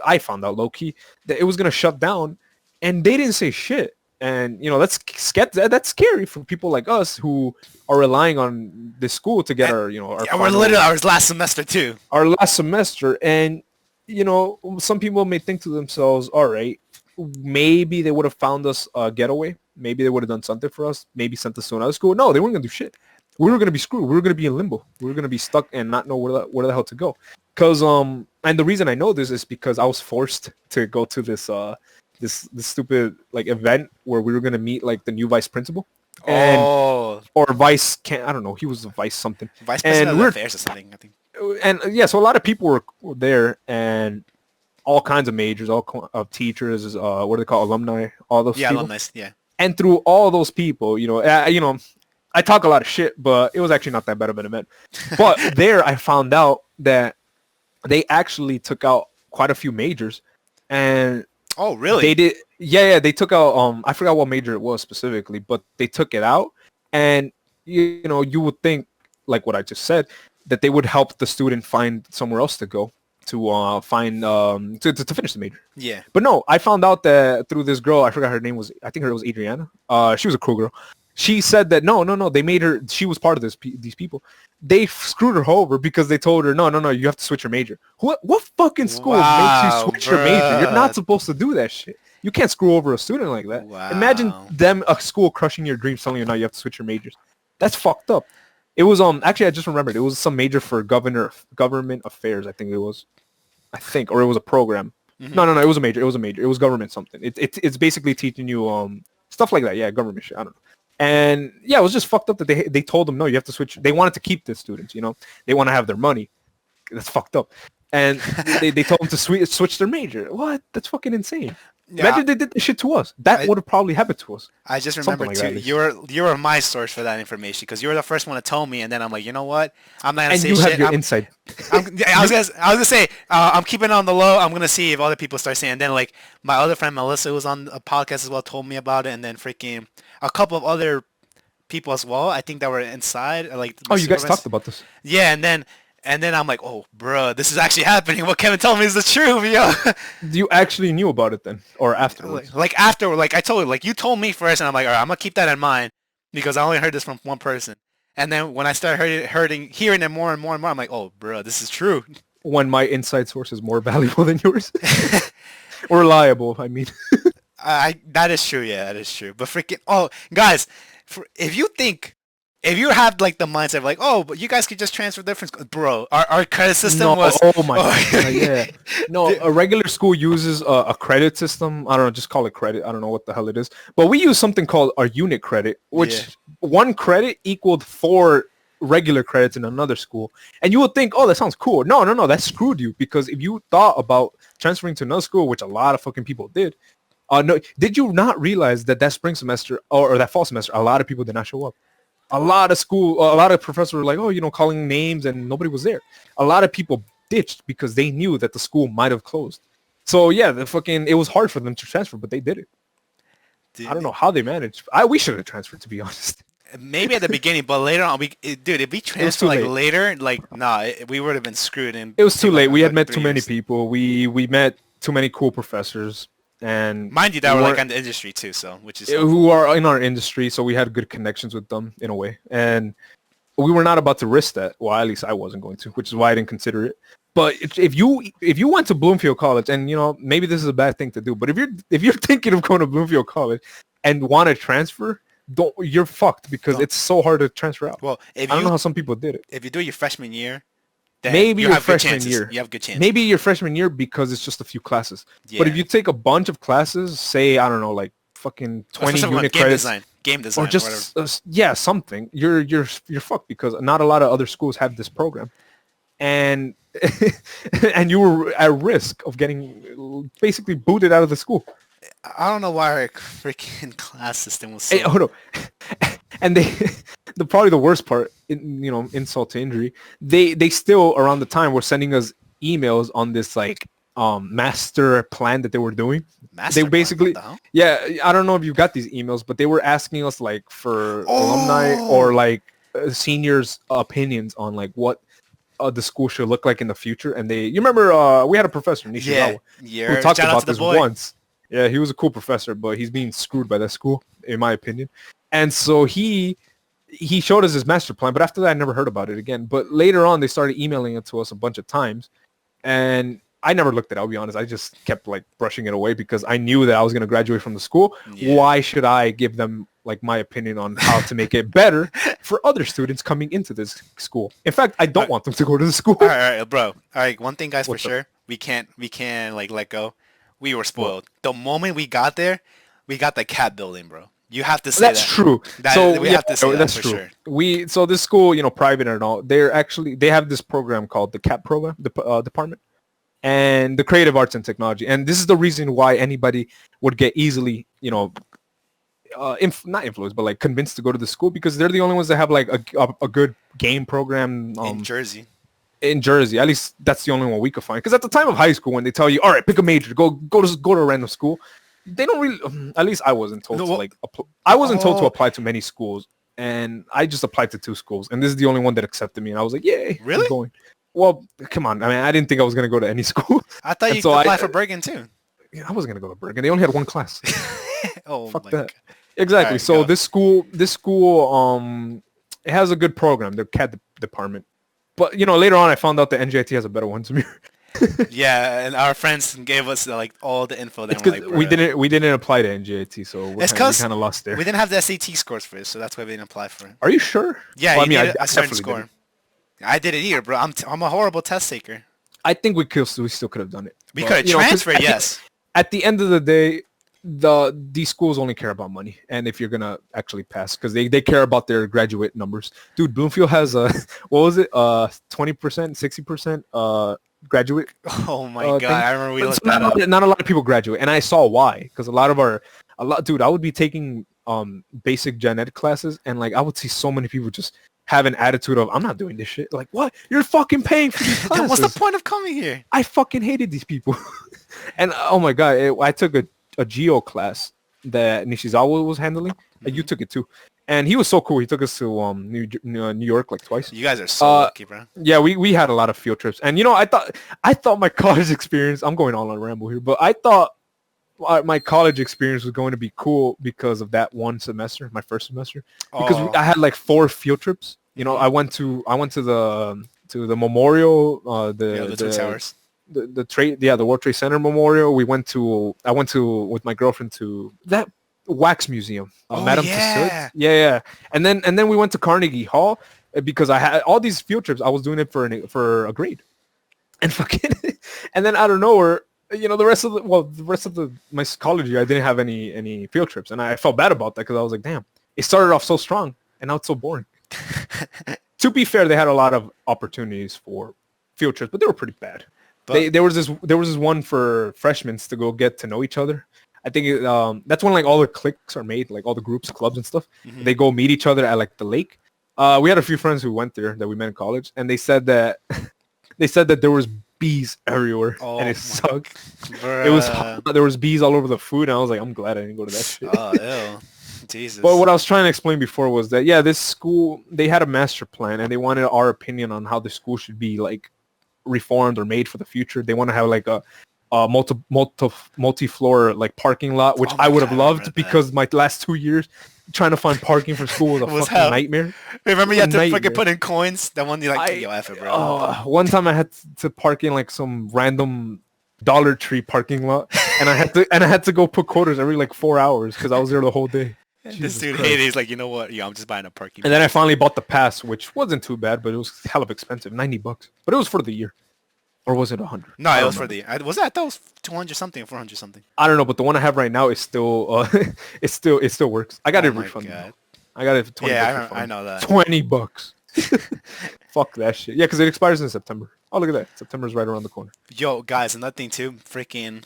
I found out low-key that it was going to shut down and they didn't say shit. And, that's scary for people like us who are relying on this school to get our we're literally our last semester too. Our last semester. And, some people may think to themselves, all right, maybe they would have found us a getaway. Maybe they would have done something for us. Maybe sent us to another school. No, they weren't going to do shit. We were going to be screwed. We were going to be in limbo. We were going to be stuck and not know where the hell to go. Because, and the reason I know this is because I was forced to go to this stupid event where we were going to meet the new vice principal. And, or vice, I don't know. He was the vice something. Vice president of affairs or something, I think. And yeah, so a lot of people were there, and all kinds of majors, all of teachers, what do they call alumni, all those people. Alumni, yeah. And through all those people, I talk a lot of shit, but it was actually not that bad of an event. But there, I found out that they actually took out quite a few majors, and oh, really? They did. Yeah, they took out. I forgot what major it was specifically, but they took it out, and you would think like what I just said, that they would help the student find somewhere else to go to find to finish the major. Yeah. But no, I found out that through this girl, I forgot her name was, I think her was Adriana. She was a cool girl. She said that no, they made her, she was part of these people. They screwed her over because they told her, no, you have to switch your major. What fucking school makes you switch your major? You're not supposed to do that shit. You can't screw over a student like that. Wow. Imagine a school crushing your dreams, telling you now you have to switch your majors. That's fucked up. It was actually I just remembered, it was some major for government affairs, I think it was. Or it was a program. Mm-hmm. No, it was a major. It was government something. It's basically teaching you stuff like that. Yeah, government shit. I don't know. And yeah, it was just fucked up that they told them no, you have to switch. They wanted to keep the students, they want to have their money. That's fucked up. And they told them to switch their major. What? That's fucking insane. Yeah. Imagine they did this shit to us. That would have probably happened to us. I just remember like too. You were my source for that information because you were the first one to tell me, and then I'm like, you know what? I'm not gonna say shit. And you have your insight. I was gonna say I'm keeping it on the low. I'm gonna see if other people start saying. And then like my other friend Melissa, who was on a podcast as well, told me about it, and then freaking a couple of other people as well. I think that were inside. Like you guys talked about this. Yeah, and then I'm like, oh, bro, this is actually happening. What Kevin told me is the truth, yo. You actually knew about it then, or afterwards? Like after, like I told you, like you told me first, and I'm like, all right, I'm gonna keep that in mind because I only heard this from one person. And then when I started hearing it more and more and more, I'm like, oh, bro, this is true. When my inside source is more valuable than yours, or reliable, I mean. That is true. Yeah, that is true. But freaking, guys, if you have like the mindset of like, oh, but you guys could just transfer different, bro. Our credit system was. Oh my god, yeah. No, a regular school uses a credit system. I don't know, just call it credit. I don't know what the hell it is, but we use something called our unit credit, which one credit equaled 4 regular credits in another school. And you would think, oh, that sounds cool. No, that screwed you because if you thought about transferring to another school, which a lot of fucking people did. No, did you not realize that spring semester or that fall semester, a lot of people did not show up? A lot of professors were like, oh, calling names, and nobody was there. A lot of people ditched because they knew that the school might have closed. So yeah, it was hard for them to transfer, but they did it. I don't know how they managed. We should have transferred, to be honest. Maybe at the beginning, but later on, if we transferred like later, we would have been screwed. It was too late. We had met too many people. We met too many cool professors. And mind you, that were like in the industry too, so which is who are in our industry, so we had good connections with them in a way, and we were not about to risk that. Well, at least I wasn't going to, which is why I didn't consider it. But if you went to Bloomfield College, and maybe this is a bad thing to do, but if you're thinking of going to Bloomfield College and want to transfer, you're fucked because it's so hard to transfer out. Well, I don't know how some people did it. If you do your freshman year. Maybe your freshman year. You have good chances. Maybe your freshman year because it's just a few classes. Yeah. But if you take a bunch of classes, say, I don't know, like fucking 20 unit credits. Game design. Or just, something. You're fucked because not a lot of other schools have this program. And and you were at risk of getting basically booted out of the school. I don't know why our freaking class system was so... Hey, hold on. And probably the worst part, insult to injury, they still around the time were sending us emails on this like master plan that they were doing. They basically, yeah, I don't know if you got these emails, but they were asking us like for alumni or like seniors' opinions on like what the school should look like in the future. And you remember we had a professor, Nishizawa, who talked about this once. Yeah, he was a cool professor, but he's being screwed by that school, in my opinion. And so he showed us his master plan, but after that, I never heard about it again. But later on, they started emailing it to us a bunch of times, and I never looked at it, I'll be honest. I just kept like brushing it away because I knew that I was going to graduate from the school. Yeah. Why should I give them like my opinion on how to make it better for other students coming into this school? In fact, I don't want them to go to the school. All right, bro. All right, one thing, guys, What's for sure, we can't like let go. We were spoiled. The moment we got there, we got the CAP building, bro. You have to say that's true. We have to say that's true. Sure. So this school, private and all, they have this program called the CAP program, the department, and the Creative Arts and Technology. And this is the reason why anybody would get easily, not influenced, but like convinced to go to the school because they're the only ones that have like a good game program in Jersey. In Jersey, at least that's the only one we could find. Because at the time of high school, when they tell you, all right, pick a major, go to a random school, they don't really. At least I wasn't told to like. I wasn't told to apply to many schools and I just applied to 2 schools, and this is the only one that accepted me, and I was like, yay, really? I'm going. Well, come on. I mean, I didn't think I was gonna go to any school. I thought you could apply for Bergen too. Yeah, I wasn't gonna go to Bergen. They only had 1 class. Oh, fuck my that. God. Exactly. Right, so go. this school, it has a good program, the CAD department. But later on, I found out the NJIT has a better one to me. Yeah, and our friends gave us like all the info. Then we didn't apply to NJIT, so we kind of lost there. We didn't have the SAT scores for it, so that's why we didn't apply for it. Are you sure? Yeah, well, you need a certain score. Didn't. I didn't either, bro. I'm a horrible test taker. I think we still could have done it. We could have transferred, yes. At the end of the day, these schools only care about money and if you're gonna actually pass, because they care about their graduate numbers. Dude, Bloomfield has a 20%, 60% graduate. Oh my God, I remember we looked that up. Not a lot of people graduate, and I saw why, because dude, I would be taking basic gen ed classes, and like I would see so many people just have an attitude of, I'm not doing this shit. Like, what? You're fucking paying for these classes. What's the point of coming here? I fucking hated these people. And oh my God, I took a geo class that Nishizawa was handling. Mm-hmm. You took it too. And he was so cool. He took us to New York like twice. You guys are so lucky, bro. Yeah, we had a lot of field trips. And I thought my college experience, I'm going all on a ramble here, but I thought my college experience was going to be cool because of that one semester, my first semester, because I had like 4 field trips. I went to the memorial, the Twin Towers, the World Trade Center Memorial. I went to with my girlfriend to that wax museum, Madame Tussauds. Yeah. And then we went to Carnegie Hall because I had all these field trips. I was doing it for a grade, and and then out of nowhere, the rest of my college year, I didn't have any field trips, and I felt bad about that because I was like, damn, it started off so strong, and now it's so boring. To be fair, they had a lot of opportunities for field trips, but they were pretty bad. But there was this one for freshmen to go get to know each other. I think that's when like all the cliques are made, like all the groups, clubs, and stuff. Mm-hmm. They go meet each other at like the lake. We had a few friends who went there that we met in college, and they said that there was bees everywhere, and it sucked. Bruh. It was hot. There was bees all over the food, and I was like, I'm glad I didn't go to that shit. Oh, ew. Jesus. But what I was trying to explain before was that, this school, they had a master plan, and they wanted our opinion on how the school should be like reformed or made for the future. They want to have like a multi-floor like parking lot, which I would have loved, because my last 2 years trying to find parking for school was a fucking nightmare. Remember, you had to fucking put in coins? That one, you like, yo, F it, bro. One time I had to park in like some random Dollar Tree parking lot, and I had to go put quarters every like 4 hours because I was there the whole day. This dude hated. He's like, you know what? Yeah, I'm just buying a parking. And then I finally bought the pass, which wasn't too bad, but it was hell of expensive, $90. But it was for the year, or was it 100? No, it was for the. Was that? That was 200 something, 400 something. I don't know, but the one I have right now is still. it still works. I got it refunded. I got it for $20. Yeah, I know that. $20. Fuck that shit. Yeah, because it expires in September. Oh, look at that. September's right around the corner. Yo, guys, another thing too. Freaking.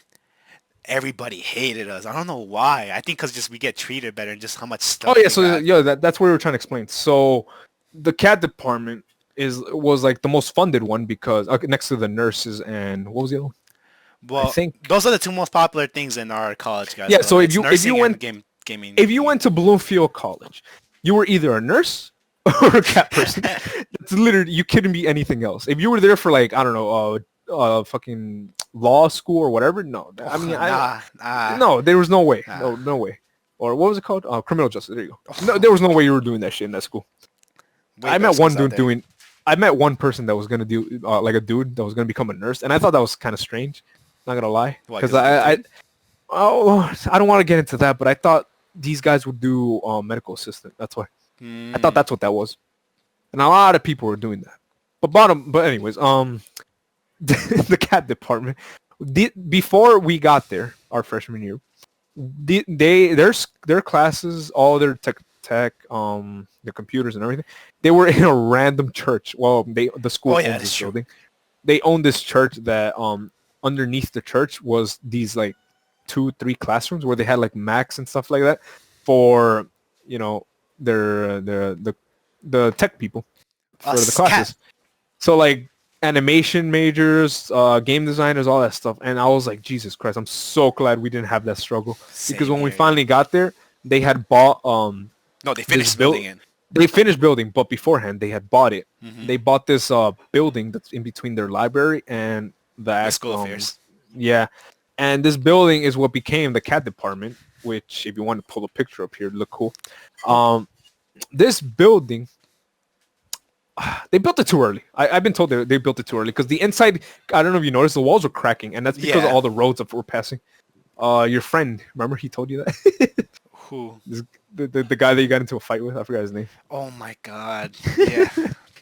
Everybody hated us. I don't know why. I think because just we get treated better and just how much stuff. Oh yeah, so that's what we were trying to explain. So the CAD department was like the most funded one because next to the nurses and what was the other one? Well, I think those are the 2 most popular things in our college, guys. Yeah, so if you went gaming, if you went to Bloomfield College, you were either a nurse or a CAD person. It's literally, you couldn't be anything else. If you were there for like, I don't know, fucking law school or whatever, no. I mean, no, there was no way. No way. Or what was it called? Criminal justice. There you go. No, there was no way you were doing that shit in that school. I met one person that was gonna do like a dude that was gonna become a nurse, and I thought that was kind of strange. Not gonna lie, because I don't want to get into that, but I thought these guys would do medical assistant. That's why. I thought that's what that was, and a lot of people were doing that. But anyways, the CAD department, before we got there, our freshman year, their classes, all their tech, the computers and everything, they were in a random church. Well, the school owns this building. They own this church that underneath the church was these like 2-3 classrooms where they had like Macs and stuff like that for the tech people for the classes. So like animation majors, game designers, all that stuff. And I was like, Jesus Christ, I'm so glad we didn't have that struggle. Because when we finally got there, they had bought no, they finished building it. They finished building, but beforehand they had bought it. Mm-hmm. They bought this building that's in between their library and the school affairs. Yeah, and this building is what became the cat department. Which, if you want to pull a picture up here, look cool. This building, they built it too early. I've been told they built it too early because the inside, I don't know if you noticed, the walls were cracking, and that's because of all the roads that were passing. Your friend, remember he told you that? Who? The guy that you got into a fight with? I forgot his name. Oh my god. Yeah.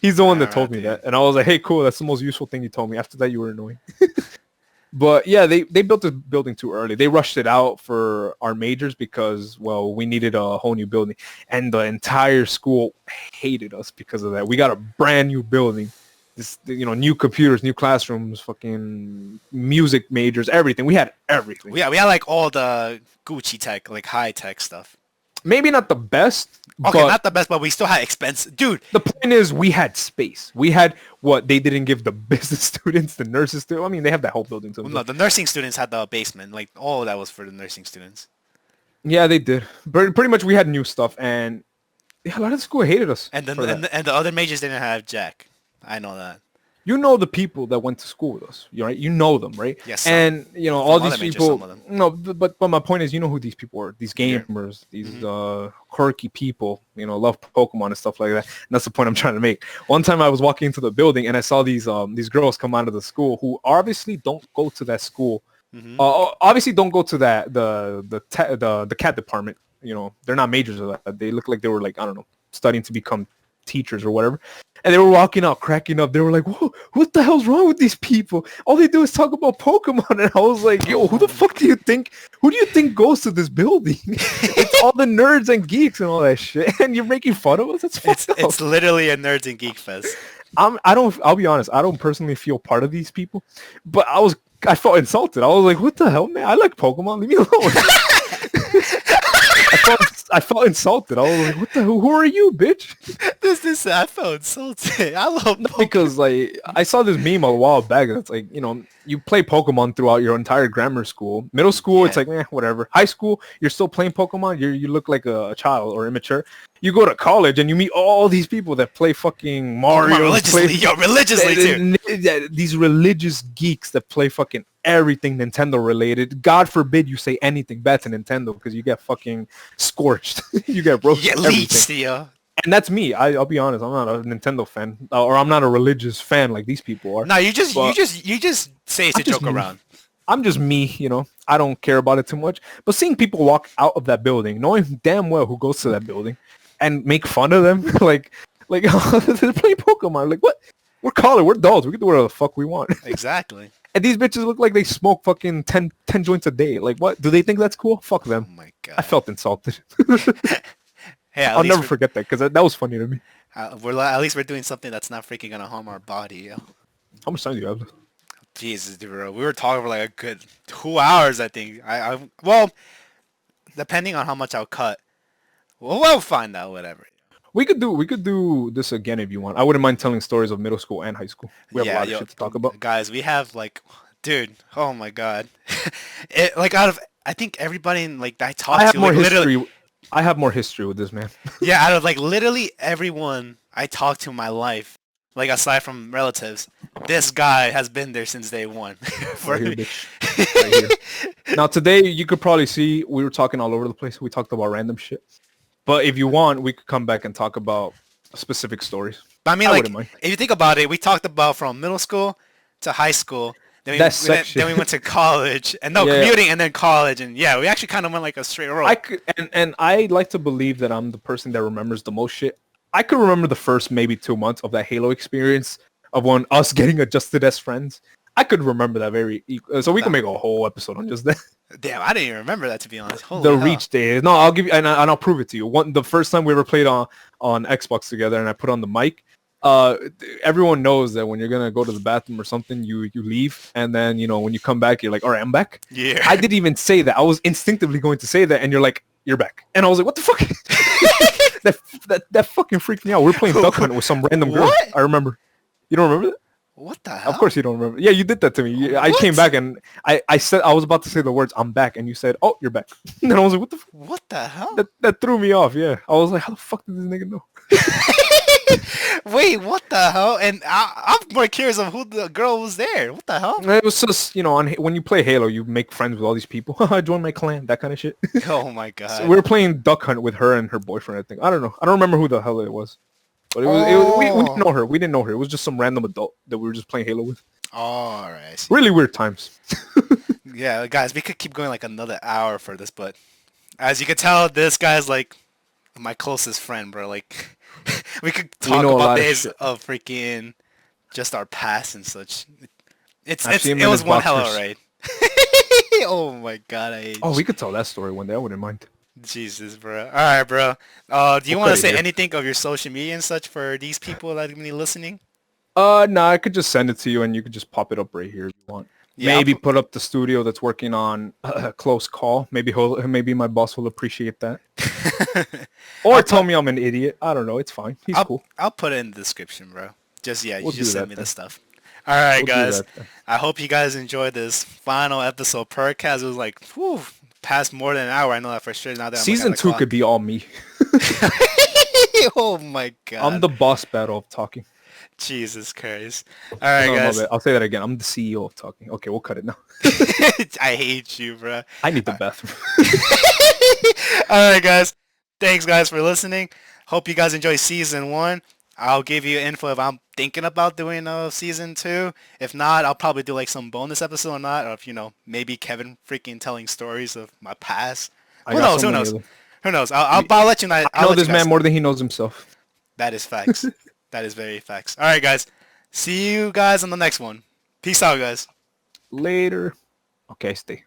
He's the one that told me that. And I was like, hey, cool. That's the most useful thing you told me. After that, you were annoying. But yeah, they built the building too early. They rushed it out for our majors because, well, we needed a whole new building. And the entire school hated us because of that. We got a brand new building. This, new computers, new classrooms, fucking music majors, everything. We had everything. Yeah, we had like all the Gucci tech, like high tech stuff. Maybe not the best. Okay, not the best, but we still had expensive. Dude. The point is we had space. We had what they didn't give the business students, the nurses students. I mean, they have that whole building too. Well, no, the nursing students had the basement. Like, all of that was for the nursing students. Yeah, they did. But pretty much we had new stuff, and a lot of the school hated us. And the other majors didn't have jack. I know that. You know the people that went to school with us, right? You know them, right? Yes. And all these people. No, but my point is, you know who these people are. These gamers, these quirky people. Love Pokemon and stuff like that. And that's the point I'm trying to make. One time I was walking into the building and I saw these girls come out of the school who obviously don't go to that school. Mm-hmm. Obviously don't go to the cat department. They're not majors of that. They look like they were like, I don't know, studying to become teachers or whatever. And they were walking out cracking up. They were like, whoa, what the hell's wrong with these people? All they do is talk about Pokemon. And I was like, yo, who do you think goes to this building? It's all the nerds and geeks and all that shit. And you're making fun of us? That's fucked up. It's literally a nerds and geek fest. I'll be honest, I don't personally feel part of these people, but I felt insulted. I was like, what the hell, man? I like Pokemon. Leave me alone. I felt insulted. I was like, what the hell? Who are you, bitch? I felt insulted. I love Pokemon. Because like I saw this meme a while back that's like, you play Pokemon throughout your entire grammar school. Middle school, it's like, whatever. High school, you're still playing Pokemon. You look like a child or immature. You go to college and you meet all these people that play fucking Mario. Religiously too. These religious geeks that play fucking everything Nintendo related. God forbid you say anything bad to Nintendo because you get fucking scorched. You get roasted. You get leeched, yeah. And that's me. I'll be honest. I'm not a Nintendo fan, or I'm not a religious fan like these people are. No, you just say it to joke around. I'm just me, I don't care about it too much. But seeing people walk out of that building, knowing damn well who goes to that building, and make fun of them, like they're playing Pokemon. Like, what? We're college. We're adults. We can do whatever the fuck we want. Exactly. And these bitches look like they smoke fucking 10 joints a day. Like, what? Do they think that's cool? Fuck them. Oh my god. I felt insulted. Hey, I'll never forget that because that was funny to me. At least we're doing something that's not freaking gonna harm our body. Yo. How much time do you have? Jesus, dude, bro. We were talking for like a good 2 hours, I think. Well, depending on how much I'll cut, we'll find out. Whatever. We could do this again if you want. I wouldn't mind telling stories of middle school and high school. We have a lot of shit to talk about. Guys, we have dude, oh my god. I think everybody I talked to. I have more history with this man. Yeah, out of literally everyone I talked to in my life, aside from relatives, this guy has been there since day one. Right here, bitch. Right here. Now today you could probably see we were talking all over the place. We talked about random shit. But if you want, we could come back and talk about specific stories. But I mean, if you think about it, we talked about from middle school to high school. Then we went to college, and commuting, and then college, and we actually kind of went a straight road. I like to believe that I'm the person that remembers the most shit. I could remember the first maybe 2 months of that Halo experience of when us getting adjusted as friends. I could remember that so we can make a whole episode on just that. Damn, I didn't even remember that, to be honest. Holy hell. Reach days. No, I'll give you, and I'll prove it to you. The first time we ever played on Xbox together, and I put on the mic. Everyone knows that when you're gonna go to the bathroom or something, you leave, and then when you come back, you're like, all right, I'm back. Yeah. I didn't even say that. I was instinctively going to say that, and you're like, you're back, and I was like, what the fuck? that fucking freaked me out. We're playing Duck Hunt with some random girl. What? I remember. You don't remember that? What the hell? Of course you don't remember. Yeah, you did that to me. I came back and I said I was about to say the words "I'm back," and you said, "Oh, you're back." And then I was like, "What the? What the hell?" That threw me off. Yeah, I was like, "How the fuck did this nigga know?" Wait, what the hell? And I'm more curious of who the girl was there. What the hell? It was just, when you play Halo, you make friends with all these people. Join my clan, that kind of shit. Oh my So god. we were playing Duck Hunt with her and her boyfriend, I think. I don't know. I don't remember who the hell it was. But we didn't know her. We didn't know her. It was just some random adult that we were just playing Halo with. All right. Really weird times. Yeah, guys, we could keep going like another hour for this, but as you can tell, this guy's like my closest friend, bro. Like, we could talk about days of freaking just our past and such. It was one hell of a ride. Oh my god, I hate we could tell that story one day. I wouldn't mind. Jesus, bro. All right, bro. Do you want to say anything of your social media and such for these people that are gonna be listening? No, I could just send it to you, and you could just pop it up right here if you want. Yeah, maybe put up the studio that's working on Close Call. Maybe my boss will appreciate that. Or tell me I'm an idiot. I don't know. It's fine. He's cool. I'll put it in the description, bro. You just send me the stuff. All right, guys. I hope you guys enjoyed this final episode. Percast. It was like, past more than an hour. I know that for sure. Now that Season 2 could be all me. Oh my god. I'm the boss battle of talking. Jesus Christ. All right, guys. I'll say that again. I'm the CEO of talking. Okay, we'll cut it now. I hate you, bro. I need the bathroom. All right, guys. Thanks, guys, for listening. Hope you guys enjoy Season 1. I'll give you info if I'm thinking about doing Season 2. If not, I'll probably do like some bonus episode or not. Or if, maybe Kevin freaking telling stories of my past. Who knows? Who knows? I'll let you know. I know this man more than he knows himself. That is facts. That is very facts. All right, guys. See you guys on the next one. Peace out, guys. Later. Okay, stay.